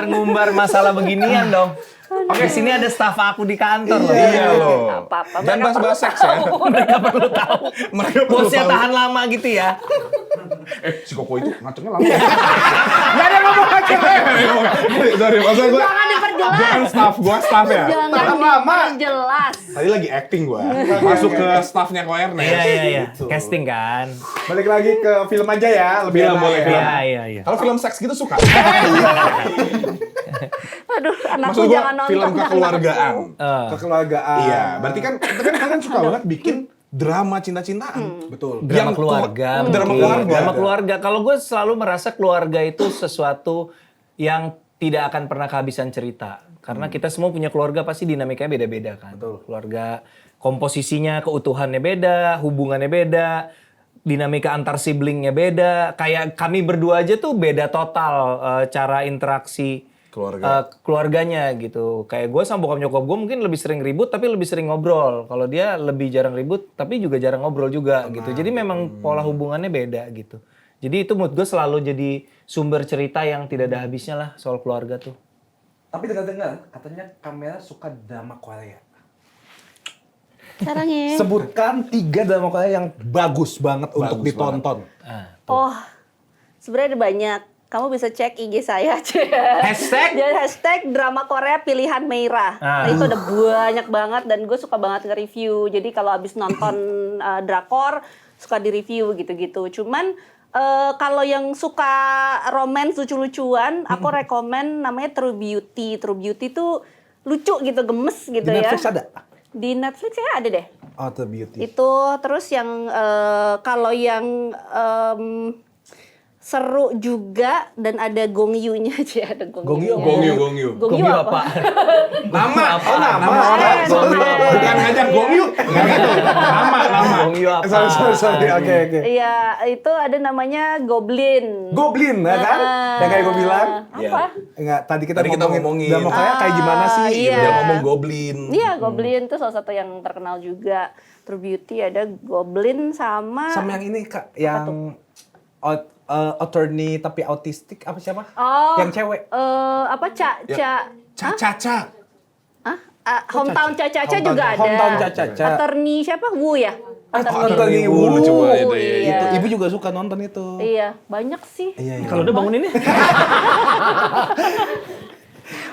mengumbar masalah beginian dong. Oke, sini ada staf aku di kantor loh. Iya loh. Nggak apa-apa. Dan Mereka bahas-bahas perlu seks ya. tahu. Mereka perlu tahu. Mereka perlu Bosnya tahu. tahan lama gitu ya. Si Koko itu ngacengnya lama. Gak ada ngomong ngaceng. Sorry, maksudnya gue. Jangan diperjelas. Jangan staff ya. Jangan diperjelas. Tadi lagi acting gue. Masuk ke staffnya Ko Ernest. Iya. Gitu. Casting kan. Balik lagi ke film aja ya, lebih Film enak boleh, ya. film. Iya. Kalau film seks gitu suka. Aduh, anakku Maksud gue jangan nonton. film kekeluargaan. Kekeluargaan. Iya, berarti kan kalian suka banget bikin drama cinta-cintaan. Betul. Drama Yang keluarga. drama mungkin. keluarga. Drama keluarga. Kalau gue selalu merasa keluarga itu sesuatu yang tidak akan pernah kehabisan cerita. Karena kita semua punya keluarga pasti dinamikanya beda-beda kan. Betul. Keluarga komposisinya, keutuhannya beda, hubungannya beda, dinamika antar siblingnya beda. Kayak kami berdua aja tuh beda total cara interaksi keluarganya gitu. Kayak gue sama bokap nyokap gue mungkin lebih sering ribut tapi lebih sering ngobrol. Kalau dia lebih jarang ribut tapi juga jarang ngobrol juga gitu. Jadi memang pola hubungannya beda gitu. Jadi itu menurut gue selalu jadi sumber cerita yang tidak ada habisnya lah soal keluarga tuh. Tapi dengar-dengar katanya kamera suka drama Korea. Caranya. Sebutkan 3 drama Korea yang bagus banget untuk Bagus ditonton. Oh, sebenarnya ada banyak. Kamu bisa cek IG saya. Hashtag? Jadi hashtag drama Korea pilihan Meira. Nah, itu ada banyak banget dan gue suka banget nge-review. Jadi kalau abis nonton drakor, suka di-review gitu-gitu. Cuman kalau yang suka romance lucu-lucuan, aku rekomen namanya True Beauty. True Beauty tuh lucu gitu, gemes gitu Di ya. Netflix ada? Di Netflix ya ada deh. Oh, The Beauty. Itu terus yang kalau yang seru juga dan ada Gong Yu-nya aja, ada Gong Yu. Gong Yu. Gong Yu apa? Nama Nama orang. Gong Yu. Bukan ngajak Gong Yu. Enggak gitu. Nama. Gong Yu apa? Sorry. Oke. Iya, itu ada namanya Goblin. Goblin, ya kan? Yang kayak gue bilang. Apa? Enggak, tadi kita ngomongin. drama Korea kayak gimana sih? iya. Dia ngomong goblin. Iya, Goblin tuh salah satu yang terkenal juga. True Beauty ada Goblin sama Sama yang ini Kak, yang attorney tapi autistik apa siapa? Oh, Yang cewek. Apa Caca. Hometown Caca Hometown- juga ada. Hometown Caca. Attorney siapa? Wu ya? Attorney Wu. Lucu banget itu, iya. ya. Itu ibu juga suka nonton itu. Iya, banyak sih. Iya. Kalau udah bangun ini.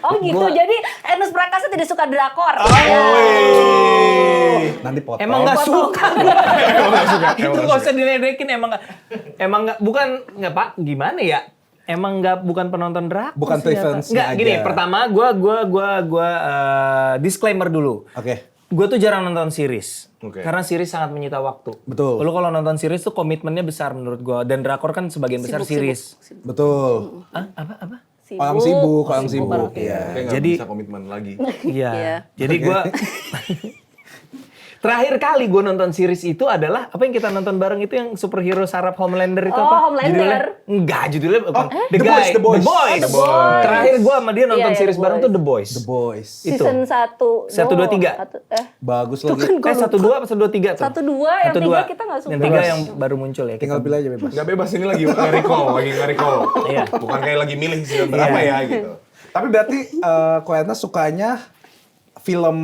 Oh gitu, jadi Ernest Prakasa tidak suka drakor. Oh, Ya. Nanti potong. Emang nggak suka. Emang nggak suka. Itu nggak usah diledekin emang nggak bukan nggak Pak gimana ya? Emang bukan penonton drakor. Bukan sih, preference-nya nggak gini. aja. Pertama gua disclaimer dulu. Oke. Gue tuh jarang nonton series. Oke. Karena series sangat menyita waktu. Betul. Lu kalau nonton series tuh komitmennya besar menurut gue. Dan drakor kan sebagian besar series. Betul. Hah? Apa? Orang sibuk. Iya. Kayak nggak Jadi- bisa komitmen lagi. Iya. Iya. Jadi gue terakhir kali gue nonton series itu adalah apa yang kita nonton bareng itu yang superhero sarap Homelander itu Oh, apa? Homelander. Judulnya? Enggak, judulnya bukan. The Boys. The Boys. The Boys. Terakhir gue sama dia nonton Iya, series The bareng Boys. tuh The Boys. The Boys. Itu. Season 1. 1, 2, 3. Bagus Tuh lagi. kan gue 1, 2 apa 1, 2, 3 tuh? 1, 2, yang 3 kita nggak suka. Yang 3 yang baru muncul ya. Tinggal pilih aja bebas. Nggak bebas ini lagi nge-recall, Iya. Bukan kayak lagi milih season berapa ya gitu. Tapi berarti Koena sukanya film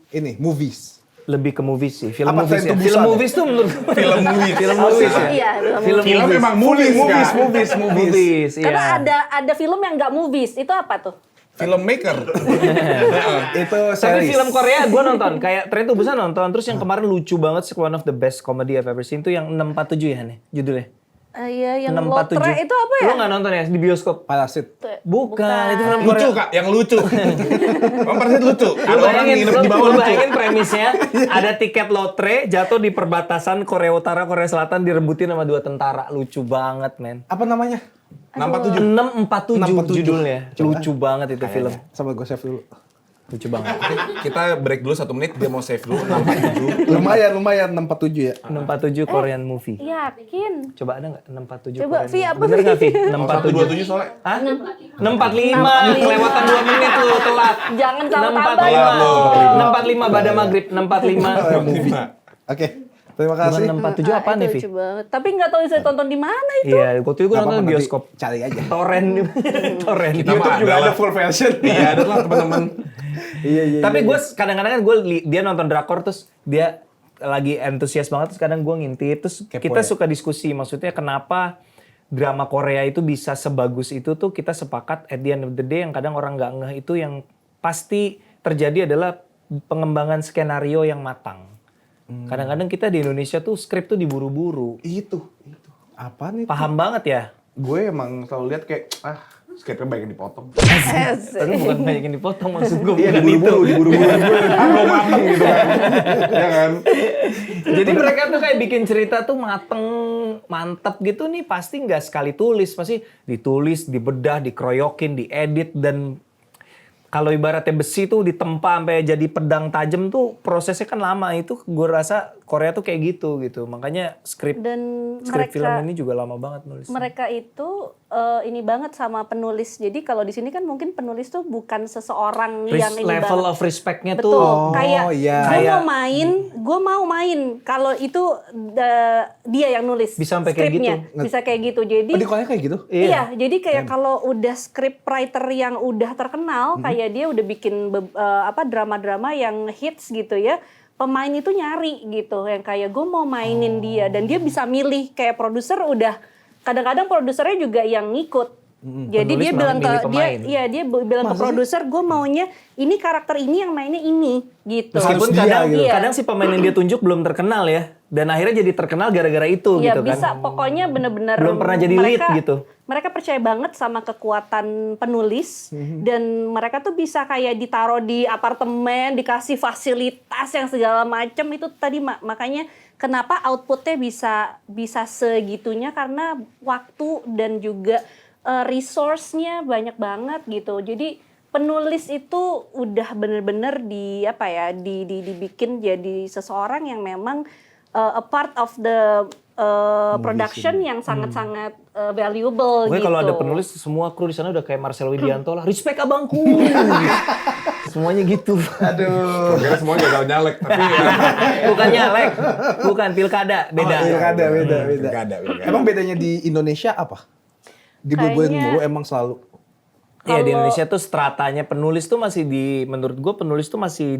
ini, movies. Lebih ke movies sih, film Apa movies Train to ya. Busan Film ya? movies tuh menurut Film movies. film movies ya. Iya, Film memang movies kan? Movies, Karena iya. ada film yang nggak movies, itu apa tuh? Filmmaker. Itu Tapi series. film Korea gue nonton, kayak Train to Busan nonton, terus yang kemarin lucu banget sih, one of the best comedy I've ever seen tuh yang 647 ya nih judulnya. Iya, yang 647. lotre itu apa ya? Lu nggak nonton ya di bioskop? Parasit. Bukan, itu film Lucu Korea. Kak, yang lucu. Parasit lucu. Lu Ada orang bayangin, nginep di bawah lu lucu. bayangin premisnya, ada tiket lotre jatuh di perbatasan Korea Utara, Korea Selatan direbutin sama 2 tentara. Lucu banget, men. Apa namanya? 647. 647 judulnya. Lucu banget itu film. Sama gue save dulu. Lucu banget. Kita break dulu 1 menit, dia mau save dulu 647. Lumayan 647 ya. 647 Korean movie. Yakin? Coba ada nggak 647 Coba, Korean Vi, movie? apa, Bener nggak, Vi? 647 soalnya. Hah? 645, kelewatan 2 menit lu, telat. Jangan tambah-tambah. 645, pada maghrib, 645. Oke. Terima Bukan kasih. 647 apa nih, Vi? Lucu banget. Tapi nggak tahu bisa tonton di mana itu. Iya, waktu itu gue nonton di bioskop. Cari aja. Torrent. Torrent. Kita YouTube mah juga adalah- ada full version. Iya, ada lah teman-teman. Iya. Tapi gue kadang-kadang kan dia nonton drakor terus dia lagi antusias banget terus kadang gue ngintip terus Kepo kita ya? suka diskusi maksudnya kenapa drama Korea itu bisa sebagus itu tuh kita sepakat at the end of the day yang kadang orang nggak ngeh itu yang pasti terjadi adalah pengembangan skenario yang matang. Kadang-kadang kita di Indonesia tuh skrip tuh diburu-buru. Itu. Apa nih? Paham banget ya? Gue emang selalu lihat kayak Skripnya banyak yang dipotong. Tapi bukan banyak yang dipotong maksud gue iya bukan itu. diburu-buru. Belum mateng gitu kan. Ya kan? Jadi mereka tuh kayak bikin cerita tuh mateng, mantep gitu nih pasti nggak sekali tulis, pasti ditulis, dibedah, dikeroyokin, diedit dan kalau ibaratnya besi tuh ditempa sampai jadi pedang tajam tuh prosesnya kan lama itu gue rasa Korea tuh kayak gitu makanya skrip Dan film mereka ini juga lama banget nulis. mereka itu ini banget sama penulis. Jadi kalau di sini kan mungkin penulis tuh bukan seseorang yang ini Level banget. of respect-nya Betul. tuh Kayak iya. gue mau main kalau itu dia yang nulis. Bisa sampai kayak skripnya. gitu. Bisa kayak gitu. Jadi Oh, di Korea kayak gitu? Iya, jadi kayak kalau udah script writer yang udah terkenal, kayak dia udah bikin drama-drama yang hits gitu ya. Pemain itu nyari gitu, yang kayak gue mau mainin dia dan dia bisa milih kayak produser udah kadang-kadang produsernya juga yang ngikut. Jadi Penulis dia malah bilang milih ke pemain. dia bilang ke produser gue maunya ini karakter ini yang mainnya ini gitu. Meskipun Harus dia kadang, gitu. kadang si pemain yang dia tunjuk belum terkenal ya. Dan akhirnya jadi terkenal gara-gara itu Iya gitu kan. bisa, pokoknya bener-bener Belum pernah jadi lead gitu. Mereka percaya banget sama kekuatan penulis dan mereka tuh bisa kayak ditaruh di apartemen, dikasih fasilitas yang segala macam itu tadi makanya kenapa outputnya bisa segitunya karena waktu dan juga resource-nya banyak banget gitu. Jadi penulis itu udah bener-bener dibikin jadi seseorang yang memang a part of the production yang sangat-sangat valuable Pokoknya gitu. kalau ada penulis semua kru di sana udah kayak Marcel Widianto lah, respect abangku. Semuanya gitu. Aduh. Kira semua gagal nyalek, tapi ya. Bukan nyalek, bukan pilkada, beda. Pilkada beda. Pilkada. Emang bedanya di Indonesia apa? Dibubuhin Kayaknya- mulu emang selalu. Iya di Indonesia tuh stratanya penulis tuh masih menurut gue penulis tuh masih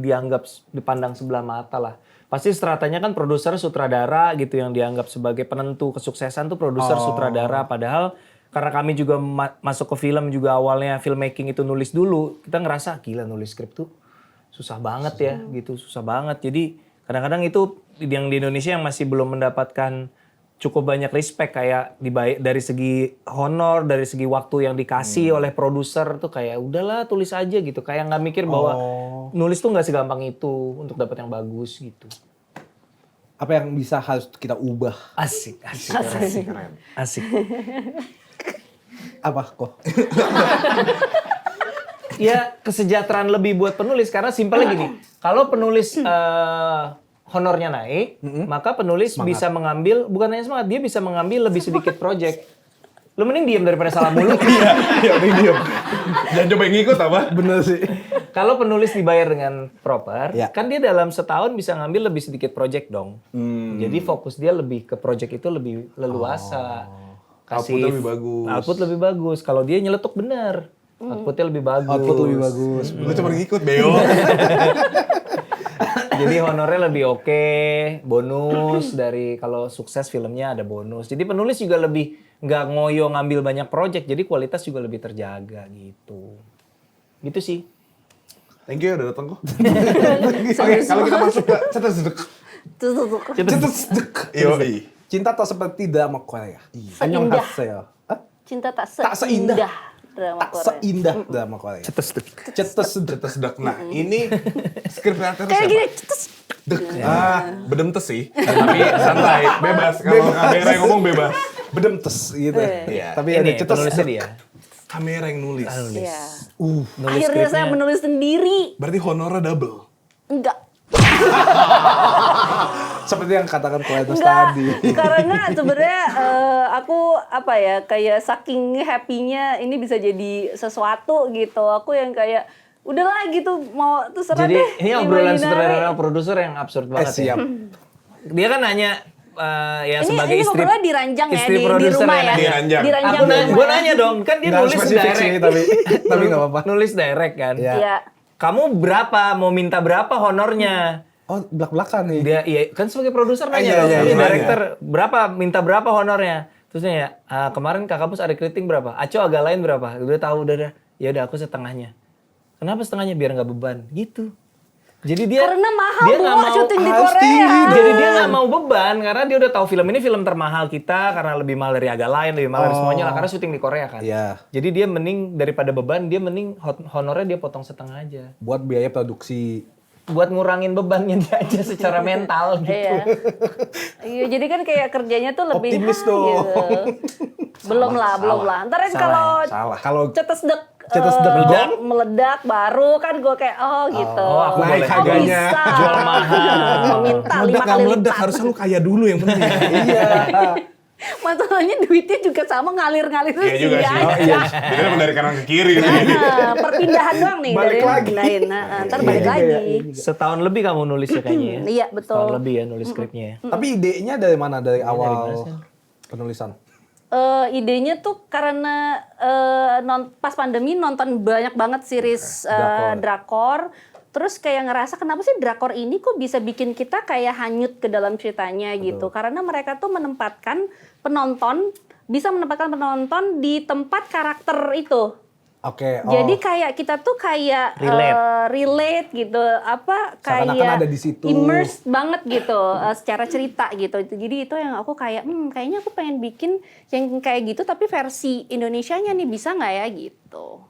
dipandang sebelah mata lah. Pasti stratanya kan produser sutradara gitu yang dianggap sebagai penentu kesuksesan tuh produser sutradara. Padahal karena kami juga masuk ke film juga awalnya filmmaking itu nulis dulu. Kita ngerasa gila nulis skrip tuh susah banget ya gitu. Susah banget. Jadi kadang-kadang itu yang di Indonesia yang masih belum mendapatkan cukup banyak respect kayak dari segi honor, dari segi waktu yang dikasih oleh produser tuh kayak udahlah tulis aja gitu. Kayak nggak mikir bahwa nulis tuh nggak segampang itu untuk dapat yang bagus gitu. Apa yang harus kita ubah? Asik. Keren. Asik. Apa kok? Ya kesejahteraan lebih buat penulis karena simpelnya gini. Kalau penulis honornya naik, maka penulis bisa mengambil, bukan hanya semangat, dia bisa mengambil lebih sedikit project. Lu mending diem daripada salah mulu. Iya, diam. Jangan coba ngikut apa? Bener sih. Kalau penulis dibayar dengan proper, Ya. kan dia dalam setahun bisa ngambil lebih sedikit project dong. Jadi fokus dia lebih ke project itu lebih leluasa. Outputnya lebih bagus. Output lebih bagus. Kalau dia nyeletuk bener, outputnya lebih bagus. Output lebih bagus. Lu cuma ngikut, Beo. Jadi honornya lebih oke, bonus dari kalau sukses filmnya ada bonus. Jadi penulis juga lebih nggak ngoyo ngambil banyak project, jadi kualitas juga lebih terjaga gitu. Gitu sih. Thank you udah datang kok. Oke, kalau kita masuk ke cetek-cetek. Tuh. Yoi. Cinta tak seperti drama Korea. Seindah. Annyeonghaseyo. Hah? Cinta tak Tak seindah. seindah drama Tak Korea. seindah drama Korea. Cetes dek. Cetes Cetes dek. Nah, ini skripnya Kayak gini, cetus. bedem tes sih, tapi santai, bebas. Kalau kamera yang ngomong bebas. bedemtes gitu. Iya. Tapi ada Ini cetes penulisnya dia. Kamera yang nulis. Iya. Nulis Akhirnya saya skripnya. menulis sendiri. Berarti honornya double. Enggak. Seperti yang katakan Koenos Enggak, tadi. karena sebenarnya aku apa ya kayak saking happy-nya ini bisa jadi sesuatu gitu. Aku yang kayak udahlah gitu mau terserah Jadi deh. ini obrolan Imaginary. sutradara produser yang absurd banget siap. ya. Dia kan nanya ya Ini sebagai istri ngobrolnya di ranjang ya istri di produser rumah yang ya. nanya. Di ranjang. Di ranjang. Aku di nanya, rumah gue ya. nanya dong, kan dia Nggak nulis spesifik direct. sih, tapi nggak apa-apa. Nulis direct kan. Iya. Iya. Kamu berapa? Mau minta berapa honornya? Oh, belak-belakan nih. Dia iya kan sebagai produser nanya Iya, dong, iya, ini iya. director berapa? Minta berapa honornya? Terusnya ya, kemarin Kakak Pus ada kritik berapa? Aco agak lain berapa? Udah tahu udah. Ya udah aku setengahnya. Kenapa setengahnya? Biar nggak beban. Gitu. Jadi dia Karena mahal dia Bu nggak mau syuting di harus Korea. tinggi jadi dia nggak mau beban karena dia udah tahu film ini film termahal kita karena lebih mahal dari agak lain, lebih mahal dari semuanya lah karena syuting di Korea kan. Iya. Jadi dia mending daripada beban dia mending honornya dia potong setengah aja. Buat biaya produksi. Buat ngurangin bebannya dia aja secara mental gitu. Iya. Iya, jadi kan kayak kerjanya tuh lebih Optimis tuh. gitu. Belum lah. Ntar kan kalau Salah. Kalau cetes dek meledak. meledak baru kan gue kayak gitu. Oh, aku Naik boleh harganya. bisa. Jual mahal. Meminta 5 Meledak nggak kali meledak, lipat. harusnya lu kaya dulu yang penting. iya. Masalahnya duitnya juga sama ngalir-ngalir Iya juga sih. aja. Dia kan dari kanan ke kiri. Nah, perpindahan doang nih Balik dari yang lagi. pindahin. Nah, ntar balik Iya, lagi. Setahun lebih kamu nulisnya kayaknya ya. Iya, betul. Setahun lebih ya nulis skripnya ya. Tapi idenya dari mana? Dari mana awal sih? penulisan? Idenya tuh karena pas pandemi nonton banyak banget series drakor. Terus kayak ngerasa kenapa sih drakor ini kok bisa bikin kita kayak hanyut ke dalam ceritanya gitu. Karena mereka tuh bisa menempatkan penonton di tempat karakter itu. Oke. Jadi kayak kita tuh kayak relate gitu, Seakan-akan kayak ada di situ. immersed banget gitu secara cerita gitu. Jadi itu yang aku kayak, kayaknya aku pengen bikin yang kayak gitu tapi versi Indonesianya nih bisa nggak ya gitu.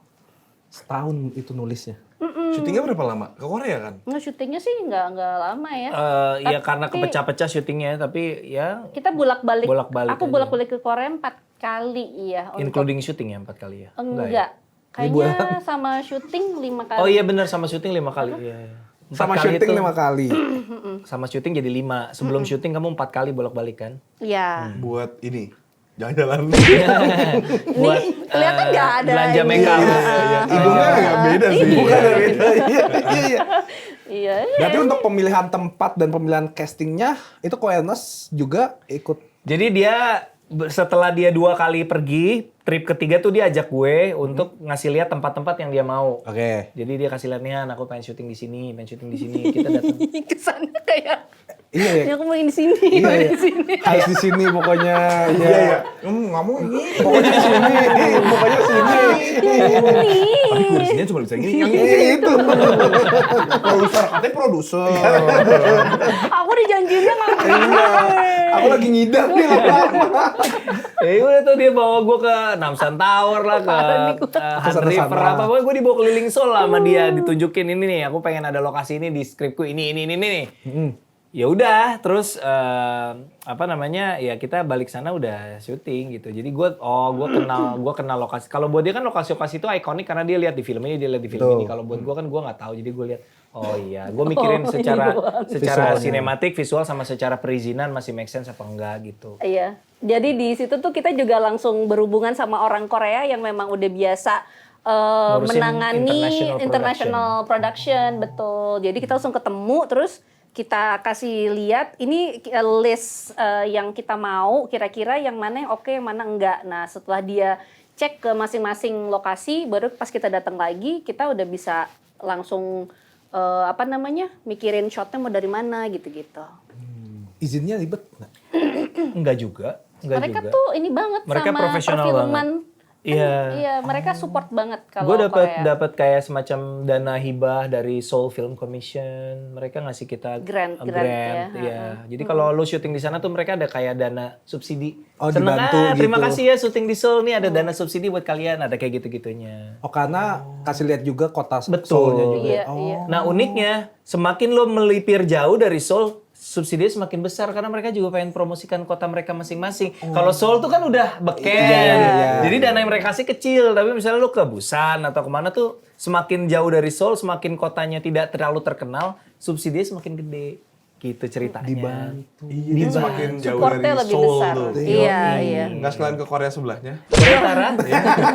Setahun itu nulisnya. Syutingnya berapa lama? Ke Korea kan? Nggak syutingnya sih nggak lama ya. Ya karena kepecah-pecah syutingnya tapi ya Kita bolak-balik. Bolak-balik Aku aja. bolak-balik ke Korea 4 kali ya. including syuting ya 4 kali ya. Enggak. Kayaknya sama syuting 5 kali. Oh iya benar sama syuting 5 kali. Iya. 4 Sama kali syuting itu- 5 kali. Sama syuting jadi 5. Sebelum syuting kamu 4 kali bolak-balik kan? Iya. Buat ini, jalan-jalan. Buat kelihatan nggak ada belanja ini? make up. Hidungnya agak beda sih. Bukan ada beda. Iya. Iya. Berarti untuk pemilihan tempat dan pemilihan castingnya itu Koenos juga ikut. Jadi dia setelah dia 2 kali pergi, trip ketiga tuh dia ajak gue untuk ngasih lihat tempat-tempat yang dia mau. Oke. Jadi dia kasih lihat nih, "Han, aku pengen syuting di sini, pengen syuting di sini." Kita datang. Kesana kayak Iya ya. ya aku mau di sini, Iya, mau iya. di sini. Harus di sini pokoknya. Iya, iya. Ngomong ini. Pokoknya di sini. Pokoknya sini. Tapi kursinya cuma bisa gini. Yang ini. Iya itu. Produser, katanya produser. Aku dijanjinya nggak Aku lagi ngidam nih lama-lama. Udah tuh dia bawa gue ke Namsan Tower lah, ke Han Kesana-sana. River apa. Pokoknya gue dibawa keliling Seoul lah sama dia, ditunjukin ini nih, aku pengen ada lokasi ini di skripku ini nih. Ya udah, terus apa namanya ya kita balik sana udah syuting gitu. Jadi gue kenal lokasi. Kalau buat dia kan lokasi-lokasi itu ikonik karena dia lihat di film ini, dia lihat di film ini. Kalau buat gue kan gue nggak tahu. Jadi gue lihat, oh iya, gue mikirin secara Visualnya. sinematik, visual sama secara perizinan masih make sense apa enggak gitu. Iya. Jadi di situ tuh kita juga langsung berhubungan sama orang Korea yang memang udah biasa Ngurusin menangani international international production, betul. Jadi kita langsung ketemu terus kita kasih lihat ini list yang kita mau kira-kira yang mana yang oke yang mana enggak. Nah setelah dia cek ke masing-masing lokasi baru pas kita datang lagi kita udah bisa langsung mikirin shotnya mau dari mana gitu-gitu. Izinnya ribet nggak? Enggak juga. Mereka tuh ini banget Mereka sama profesional perfilman Iya, mereka support banget kalau Gue Korea. dapat kayak semacam dana hibah dari Seoul Film Commission. Mereka ngasih kita Grant ya. Iya. Jadi kalau lu syuting di sana tuh mereka ada kayak dana subsidi. Oh, Seneng, dibantu terima gitu. kasih ya syuting di Seoul nih ada dana subsidi buat kalian. Ada kayak gitu-gitunya. Oh, karena kasih lihat juga kota Betul. Seoul-nya juga. Iya, Oh. iya. Nah uniknya semakin lo melipir jauh dari Seoul, subsidinya semakin besar karena mereka juga pengen promosikan kota mereka masing-masing. Kalau Seoul tuh kan udah beken, jadi dana yang mereka kasih kecil. Tapi misalnya lo ke Busan atau kemana tuh semakin jauh dari Seoul, semakin kotanya tidak terlalu terkenal, subsidinya semakin gede. Gitu ceritanya. Dibantu. Iya, semakin jauh Supportnya dari lebih Seoul besar. tuh. Iya, iya. Nggak sekalian ke Korea sebelahnya. Korea Utara,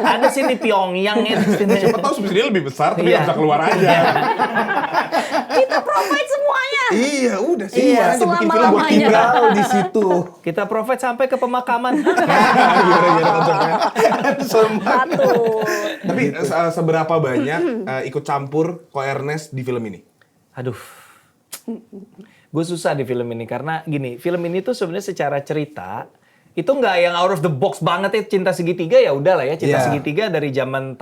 ada sih di Pyongyang itu. Siapa tahu subsidinya lebih besar, tapi Iya. nggak bisa keluar aja. Kita provide semuanya. Iya, udah sih. Iya, aja bikin film buat selama-lamanya. kita. Tinggal di situ. Kita profit sampai ke pemakaman. Gimana konsepnya? Satu. Tapi seberapa banyak ikut campur Ko Ernest di film ini? Aduh, gue susah di film ini karena gini, film ini tuh sebenarnya secara cerita itu nggak yang out of the box banget ya. Cinta Segitiga ya udah lah ya, Cinta Iya. Segitiga dari zaman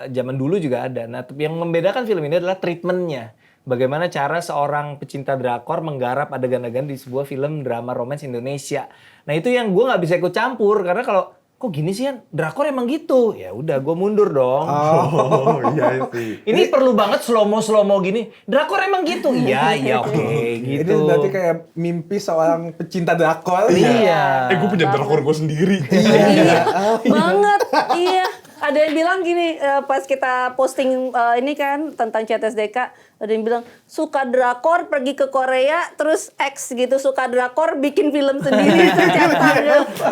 zaman dulu juga ada. Nah, yang membedakan film ini adalah treatmentnya. Bagaimana cara seorang pecinta drakor menggarap adegan-adegan di sebuah film drama romance Indonesia. Nah itu yang gue nggak bisa ikut campur karena kalau kok gini sih kan drakor emang gitu. Ya udah gue mundur dong. Oh, iya sih. Ini perlu banget slow-mo gini. Drakor emang gitu. Iya, oke Ini gitu. berarti kayak mimpi seorang pecinta drakor. Iya. Gue punya drakor gue sendiri. Iya, banget. Iya. Ada yang bilang gini pas kita posting ini kan tentang CTSDK, ada yang bilang suka drakor pergi ke Korea terus X gitu suka drakor bikin film sendiri terus cetak.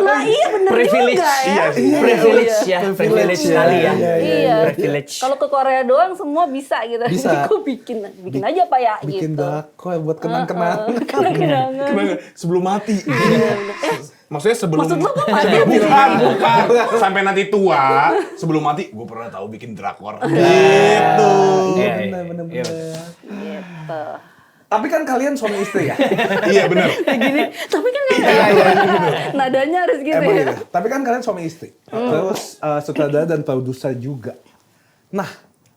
Lah iya bener Privilege. juga ya. Iya sih. Privilege Iya. ya, privilege sekali ya. Iya. Privilege. Kalau ke Korea doang semua bisa gitu. Bisa. Jadi gue bikin aja Pak ya Bikin gitu. drakor buat kenang-kenang. Kenang-kenangan. Gimana? Sebelum mati. Maksudnya sebelum Maksud lo apa? bukan. Sampai nanti tua, sebelum mati gue pernah tahu bikin drakor. Gitu. Iya, Iya, benar. iya. Gitu. Tapi kan kalian suami istri ya? Iya benar. Tapi kan nadanya harus gitu Emang ya. gitu. Tapi kan kalian suami istri. Terus sutradara dan produser juga. Nah,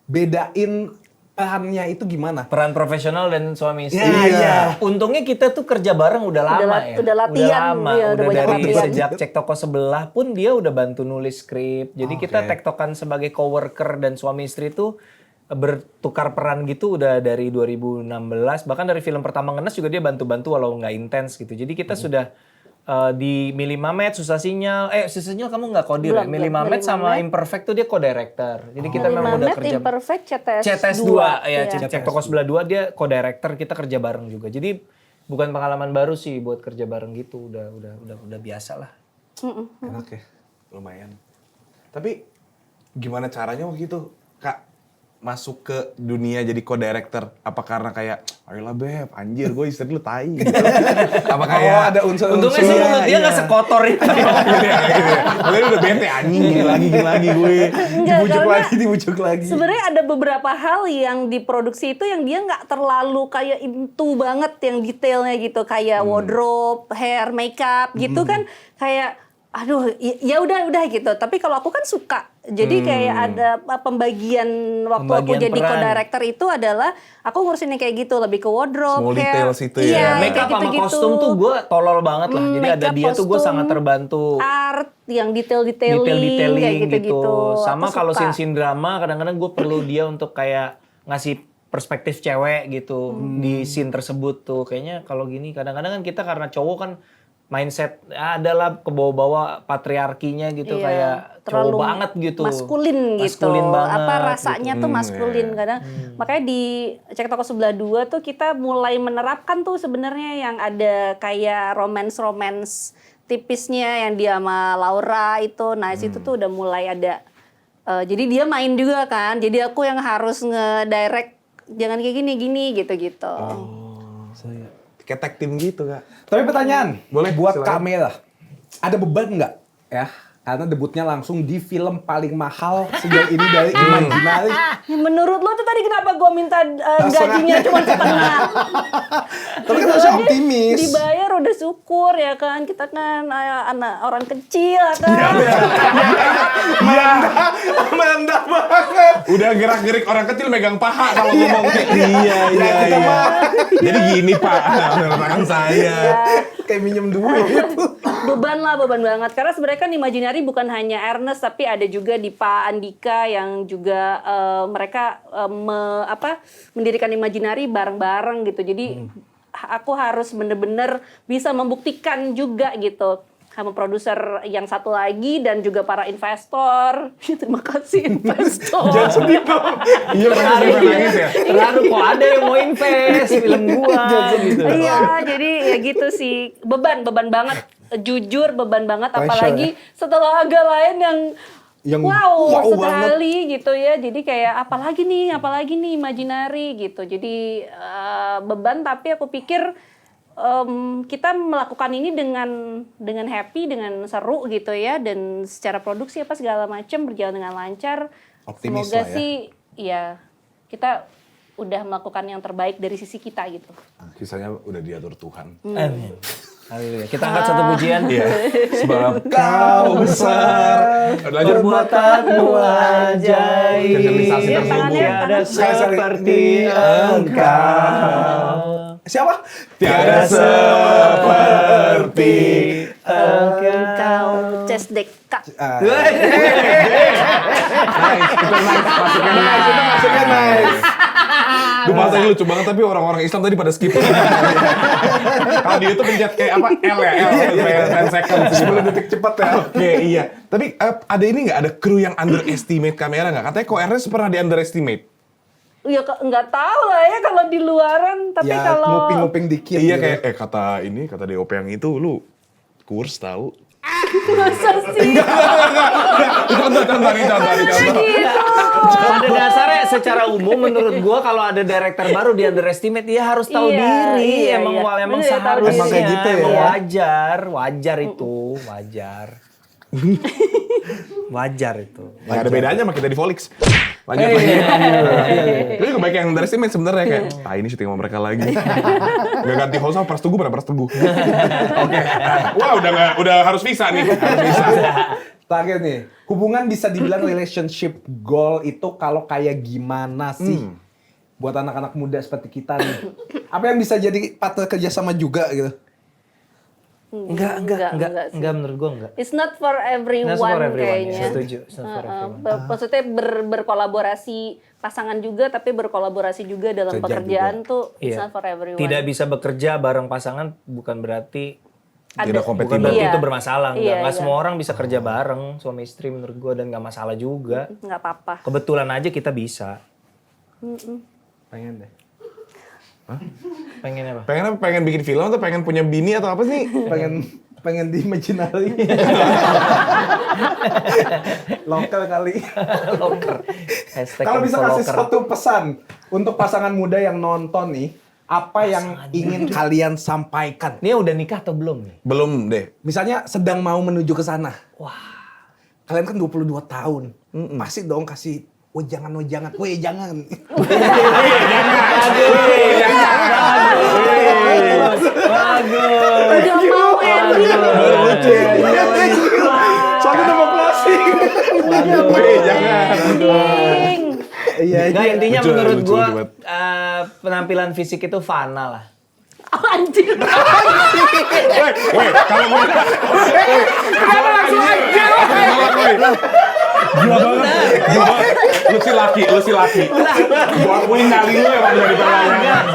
bedain perannya itu gimana? Peran profesional dan suami istri. Iya. Untungnya kita tuh kerja bareng udah lama ya. udah latihan, lama. iya, udah banyak dari latihan. sejak cek toko sebelah pun dia udah bantu nulis skrip. Jadi kita tektokan sebagai coworker dan suami istri tuh bertukar peran gitu udah dari 2016. Bahkan dari film pertama Ngenes juga dia bantu-bantu walau nggak intens gitu. Jadi kita sudah di Mili Mamet, Susah Sinyal. Susah Sinyal kamu nggak kodir ya? Belum, Mili belum. Mamet Mili sama Mamet. Imperfect tuh dia co-director. Jadi kita Mili memang udah Mamet, kerja. Imperfect, CTS 2 ya, Iya. cek toko sebelah 2 dia co-director, kita kerja bareng juga. Jadi bukan pengalaman baru sih buat kerja bareng gitu, udah biasa lah. Enak ya, lumayan. Tapi gimana caranya waktu itu, Kak, masuk ke dunia jadi co-director? Apa karena kayak, ayolah Beb, anjir gue istri lu tai gitu. Apa kayak Oh, ada unsur-unsur. Untungnya sih mulut dia nggak sekotor itu. gitu ya, gitu ya. Makanya udah bete anjing gini lagi gue. Dibujuk karena lagi, dibujuk lagi. Sebenarnya ada beberapa hal yang diproduksi itu yang dia nggak terlalu kayak into banget yang detailnya gitu kayak wardrobe, hair, makeup gitu kan kayak aduh ya udah gitu. Tapi kalau aku kan suka. Jadi kayak ada pembagian waktu aku Pembagian jadi peran. co-director itu adalah aku ngurusin yang kayak gitu lebih ke wardrobe, Small hair. details itu ya. Iya, Makeup kayak sama gitu-gitu. kostum tuh gue tolol banget lah. Jadi ada Makeup, dia tuh gue kostum, sangat terbantu. Art yang detail-detailing Detail-detailing kayak gitu. gitu-gitu. Sama Aku kalau suka. scene drama kadang-kadang gue perlu dia untuk kayak ngasih perspektif cewek gitu di scene tersebut tuh. Kayaknya kalau gini kadang-kadang kan kita karena cowok kan mindset adalah kebawa-bawa patriarkinya gitu Iya, kayak terlalu cowok banget gitu. maskulin gitu. Maskulin banget. Apa rasanya tuh maskulin kadang. Makanya di Cek Toko Sebelah 2 tuh kita mulai menerapkan tuh sebenarnya yang ada kayak romance tipisnya yang dia sama Laura itu. Nah, situ tuh udah mulai ada jadi dia main juga kan. Jadi aku yang harus nge-direct jangan kayak gini gitu-gitu. Kayak tag team gitu, Kak. Tapi pertanyaan, Boleh, buat silakan. Kak Mela, ada beban nggak ya Karena debutnya langsung di film paling mahal sejauh ini dari Imaginary. Menurut lo tuh tadi kenapa gue minta gajinya cuma setengah? Tapi kan harusnya optimis. Dibayar udah syukur ya kan, kita kan anak orang kecil kan. Mendak banget. Udah gerak-gerik orang kecil megang paha kalau ngomong. Ya, kita mah Jadi gini Pak, tangan saya. kayak minjem duit. Beban banget. Karena sebenarnya kan Imaginary bukan hanya Ernest, tapi ada juga Dipa Andika yang juga mereka mendirikan Imaginary bareng-bareng gitu. Jadi aku harus bener-bener bisa membuktikan juga gitu sama produser yang satu lagi dan juga para investor. Terima kasih investor. Jangan sedih dong. Iya, Terharu nangis ya. Terharu kok ada yang mau invest film gua gitu. Iya, jadi ya gitu sih. Beban banget. Jujur beban banget. Pressure, Apalagi setelah agak lain yang wow sekali gitu ya. Jadi kayak apalagi nih Imaginary gitu. Jadi beban, tapi aku pikir kita melakukan ini dengan happy, dengan seru gitu ya, dan secara produksi apa segala macam berjalan dengan lancar. Optimis Semoga lah ya. sih ya kita udah melakukan yang terbaik dari sisi kita gitu. Kisahnya udah diatur Tuhan. Amin. Haleluya. Kita angkat satu pujian. Iya. Sebab kau besar. Lanjut. Perbuatanmu ajaib. Sosialisasi Iya, tersebut. tangannya. Tiada seperti engkau. Siapa? Tiada seperti Engkau Cesdeka. Maksudnya nice. Gue bahasanya lucu banget tapi orang-orang Islam tadi pada skip. Kalau di YouTube pencet kayak apa L ya, L supaya 10 seconds. 10 detik cepat ya. Oke, iya. Tapi ada ini nggak, ada kru yang underestimate kamera nggak? Katanya kok Ernest pernah di underestimate. Ya nggak tahu lah ya kalau di luaran, tapi Ya, kalau nguping-nguping dikit. Iya gitu. kayak kata DOP yang itu lu kurs tahu. masa sih Contoh. Pada dasarnya secara umum menurut gua kalau ada director baru di underestimate dia harus tahu Iya, diri. iya, Emang iya. emang Bener, tahu seharusnya. diri. Emang kayak gitu ya? Emang wajar itu, wajar itu. Nggak ada bedanya sama kita di Volix. Lanjut. Itu juga baik yang underestimate sebenarnya kayak, ini syuting sama mereka lagi. Gak ganti host sama Pras Teguh, pada Pras Teguh. Oke. Wah, udah harus bisa nih. Harus bisa. Terakhir nih, hubungan bisa dibilang relationship goal itu kalau kayak gimana sih? Buat anak-anak muda seperti kita nih. Apa yang bisa jadi partner kerjasama juga gitu? Enggak sih. Enggak menurut gua enggak. It's not for everyone, That's for everyone, kayaknya. ya. Setuju. It's not for everyone. Maksudnya berkolaborasi pasangan juga, tapi berkolaborasi juga dalam Kerja pekerjaan tuh it's Iya. not for everyone. Tidak bisa bekerja bareng pasangan bukan berarti Tidak kompetibel. bukan berarti Iya. itu bermasalah. Iya, Nggak iya. semua orang bisa kerja bareng suami istri menurut gua, dan nggak masalah juga. Nggak apa-apa. Kebetulan aja kita bisa. Pengen deh. Pengen apa? Pengen apa? Pengen bikin film atau pengen punya bini atau apa sih? Pengen di Imaginary. Lokal kali. Loker. Hashtag Kalau bisa kasih loker. suatu pesan untuk pasangan muda yang nonton nih, apa yang ingin kalian sampaikan? Ini udah nikah atau belum nih? Belum deh. Misalnya sedang mau menuju ke sana. Wah. Kalian kan 22 tahun. Pasti dong kasih jangan. Udah mau ending. Lucu ya. Soalnya udah mau closing. Jangan. Ending. Iya, Nggak, intinya Lucu, menurut lucu, gua lucu banget. penampilan fisik itu fana lah. Oh, anjir. Woi, kalau gue Gila banget. Lu si laki. Gua akuin kali lu emang dari pertanyaan.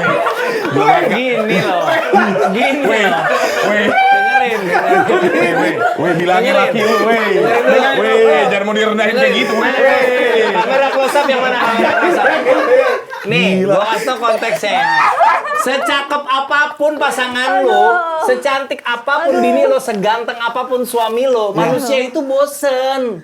Gini loh. Woi. Dengerin. Woi, bilangin laki lu, woi, jangan mau direndahin kayak gitu, woi. Kamera close up yang mana? Kamera close up. Nih, gua kasih tau konteksnya. Secakep apapun pasangan lo, secantik apapun bini lo, seganteng apapun suami lo, manusia itu bosen.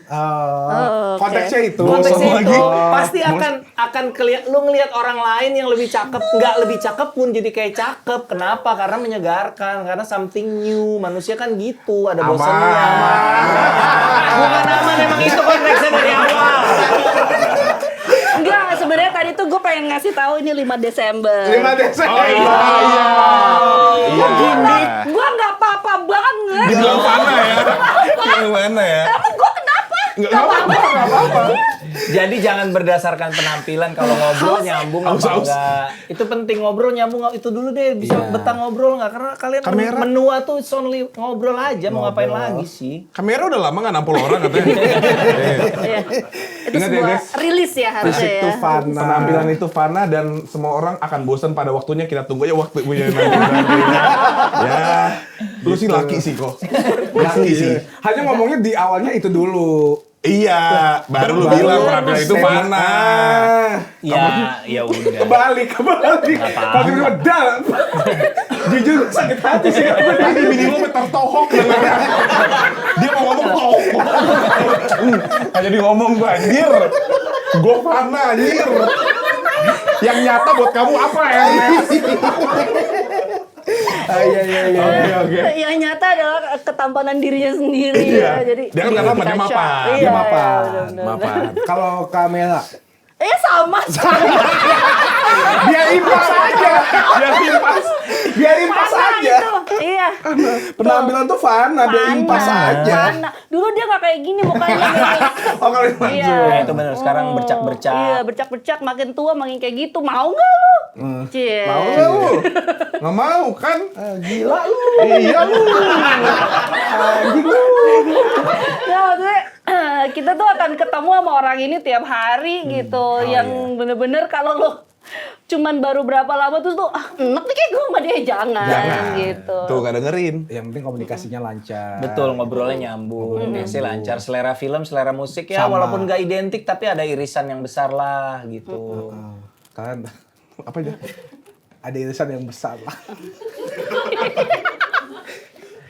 Konteksnya itu. Konteksnya Bosen itu lagi. pasti akan lu ngelihat orang lain yang lebih cakep, nggak lebih cakep pun jadi kayak cakep. Kenapa? Karena menyegarkan, karena something new. Manusia kan gitu, ada bosannya. Bukan aman, emang itu konteksnya dari awal. Enggak, sebenarnya tadi tuh gue pengen ngasih tahu ini 5 Desember. 5 Desember. Oh iya. Gue nggak apa-apa banget. Dibilang Fana ya. Gimana ya? Emang gue kenapa? Nggak apa-apa. Jadi jangan berdasarkan penampilan kalau ngobrol nyambung apa Haus. enggak. Itu penting ngobrol nyambung itu dulu deh bisa betah ngobrol enggak karena kalian Kamera. menua tuh it's only ngobrol aja mau ngapain lagi sih. Kamera udah lama nggak nampol orang katanya. Iya. Itu Ingat ya, sebuah guys. rilis ya harusnya Fisik ya. tuh fana. Penampilan itu fana dan semua orang akan bosan pada waktunya. Kita tunggu aja waktu punya nanti. Ya, lu sih laki sih kok. Laki sih. Hanya ngomongnya di awalnya itu dulu. Iya, baru lu bilang penampilan itu fana. Ya udah. Kebalik. apa-apa. Kalau tiba-tiba dalam. Jujur sakit hati sih. Tadi bini lu tertohok dengannya. Dia mau ngomong tohok. Nggak jadi ngomong gua anjir. Gua fana anjir. Yang nyata buat kamu apa ya? Iya. Oke. Yang nyata adalah ketampanan dirinya sendiri Iya. ya. Jadi Dia kan karena dia mapan. Iya, Dia mapan. benar-benar. Mapan. Kalau kamera. Sama. Biar impas aja. Biar impas Fana aja. itu. Iya. Penampilan tuh fana, biar impas aja. Fana. Dulu dia nggak kayak gini mukanya. Oh kalau itu Iya. Ya, itu benar sekarang bercak-bercak. Iya, bercak-bercak makin tua makin kayak gitu. Mau nggak lu? Cie. mau nggak lu? Nggak mau kan? Gila lu. Iya lu. Anjing lu. Ya, maksudnya kita tuh akan ketemu sama orang ini tiap hari gitu. Yang bener-bener kalau lo cuman baru berapa lama tuh enak nih kayak gue sama dia jangan gitu. Tuh gak dengerin. Yang penting komunikasinya lancar. Betul, ngobrolnya nyambung, biasanya lancar, selera film, selera musik ya Sama. walaupun gak identik tapi ada irisan yang besar lah gitu. Kan Apa aja? ada irisan yang besar lah.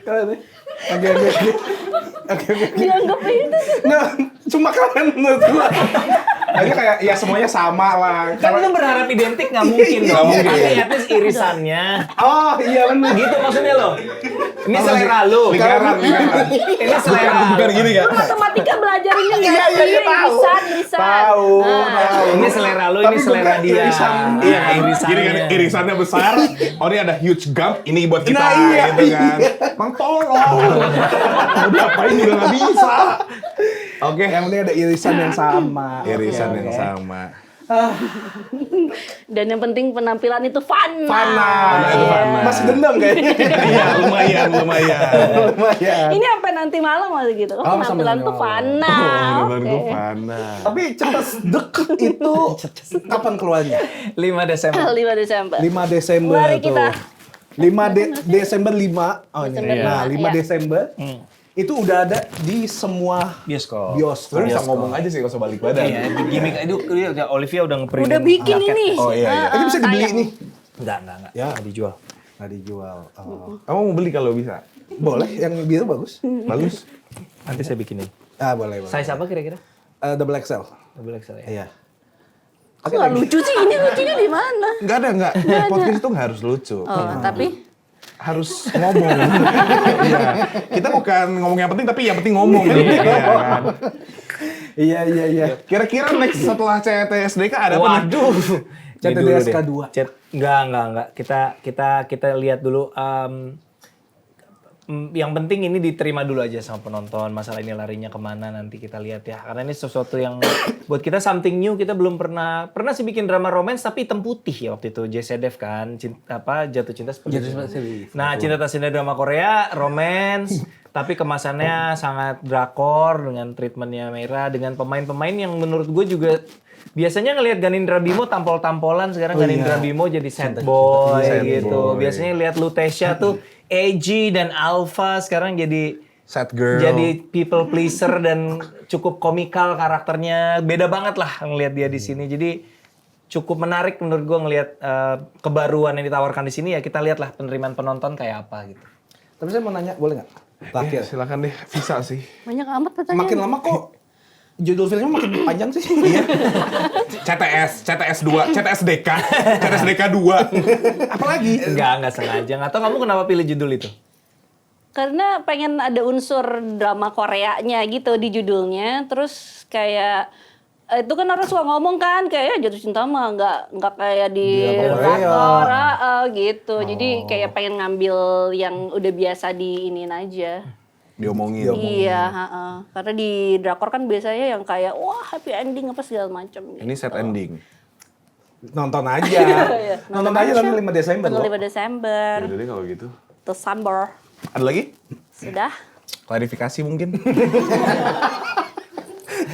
Kalian nih. Oke. Dianggap itu sih. Nah, cuma kalian menurut gua. Hanya kayak ya semuanya sama lah. Kan lu berharap identik nggak mungkin Iya, dong, iya. tapi at least irisannya. Oh iya benar. Gitu maksudnya lo. Ini selera lu. Lingkaran. Ini selera. Bukan gini ya? Matematika belajar ini nggak? Iya, tahu. Irisan. Tahu. Ini selera lu, ini Tapi selera bukan dia. irisan. Iya, Gini irisannya. kan irisannya besar. Oh ini ada huge gap. Ini buat kita Nah, iya, gitu kan. Bang tolong. Udah apain juga nggak bisa. Oke. Yang penting ada irisan yang sama. Irisan Oke, yang oke. sama. Dan yang penting penampilan itu fana. Fana. Itu fana. Masih dendam kayaknya. Iya lumayan. Lumayan. Ini sampai nanti malam masih gitu. Oh, sampai Penampilan nanti tuh malam. fana. Beneran gue Oke. fana. Tapi cetas dek itu kapan keluarnya? 5 Desember. 5 Desember. 5 Desember Mari tuh. kita. 5 Desember 5. Oh ini. Desember Nah, 5 lima, iya. Desember. Itu udah ada di semua Bioskop. bioskop. Lu bisa ngomong aja sih kalau balik badan. Iya, di gimmick itu Olivia udah nge-print. Udah bikin ini. Oh iya. Ini bisa dibeli Sayang. nih. Enggak. Ya. Nggak dijual. Nggak dijual. Oh. Kamu mau beli kalau bisa? Boleh, yang biru bagus. Bagus. Nanti saya bikinin. Ah, boleh. Size apa kira-kira? Double XL. Double XL ya. Iya. Kok nggak lucu sih? Ini lucunya di mana? Enggak. Podcast itu nggak harus lucu. Oh, tapi Harus ngomong. Iya. Kita bukan ngomong yang penting, tapi yang penting ngomong. Iya kan? Iya. Kira-kira next setelah CTSDK ada apa nih? Waduh. CTDSK 2. Enggak. Kita lihat dulu. Yang penting ini diterima dulu aja sama penonton. Masalah ini larinya kemana nanti kita lihat ya. Karena ini sesuatu yang buat kita something new. Kita belum pernah sih bikin drama romance tapi hitam putih ya waktu itu. JCDF kan, Jatuh Cinta Seperti Nah, Cinta Tak Sindar drama Korea, romance. Tapi kemasannya sangat drakor dengan treatmentnya merah, dengan pemain-pemain yang menurut gue juga biasanya ngelihat Ganindra Bimo tampol-tampolan, sekarang Ganindra Bimo jadi sad boy gitu. Biasanya lihat Lutecia tuh edgy dan alpha, sekarang jadi Sad girl. jadi people pleaser dan cukup komikal karakternya. Beda banget lah ngelihat dia di sini. Jadi cukup menarik menurut gue ngelihat kebaruan yang ditawarkan di sini ya. Kita lihatlah penerimaan penonton kayak apa gitu. Tapi saya mau nanya, boleh nggak? Terakhir. Silakan deh, bisa sih. Banyak amat pertanyaan. Makin lama kok judul filmnya makin panjang sih. Iya. CTS 2, CTSDK 2. Apalagi? Enggak sengaja. Nggak tahu kamu kenapa pilih judul itu? Karena pengen ada unsur drama Koreanya gitu di judulnya. Terus kayak itu kan orang suka ngomong kan kayak jatuh cinta mah nggak kayak di drakor gitu. Jadi kayak pengen ngambil yang udah biasa diinin aja. Diomongin. Iya, karena di drakor kan biasanya yang kayak wah happy ending apa segala macam. Ini set ending. Nonton aja. Nonton aja tanggal 5 Desember Tanggal loh. 5 Desember. Jadi kalau gitu. Desember. Ada lagi? Sudah. Klarifikasi mungkin?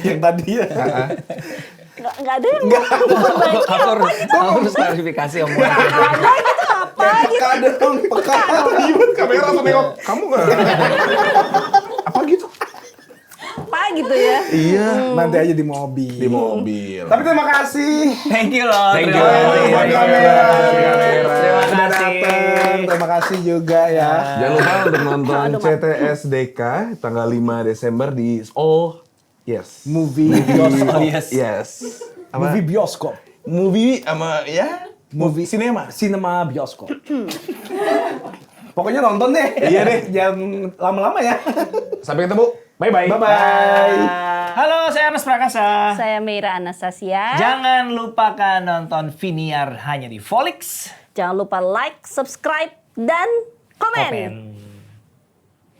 Yang tadi ya. Nggak ada yang Aku harus klarifikasi omongan. ada gitu apa gitu. Peka dong, peka. Ribut kamera langsung nengok. Kamu nggak? Apa gitu? Apa gitu ya. Iya. Nanti aja di mobil. Di mobil. Tapi terima kasih. Thank you loh. Thank you. Terima kasih. Buat Terima kamera. Terima Udah kasih. dateng. Terima kasih juga ya. Jangan lupa untuk nonton CTSDK tanggal 5 Desember di Yes. Movie bioskop. Oh yes. Yes. Movie bioskop. Movie sama ya movie sinema. Sinema bioskop. Pokoknya nonton deh. Iya deh. Jangan lama-lama ya. Sampai ketemu. Bye bye. Bye-bye. Halo, saya Anas Prakasa. Saya Meira Anastasia. Jangan lupakan nonton Viniar hanya di Volix. Jangan lupa like, subscribe, dan komen. Komen.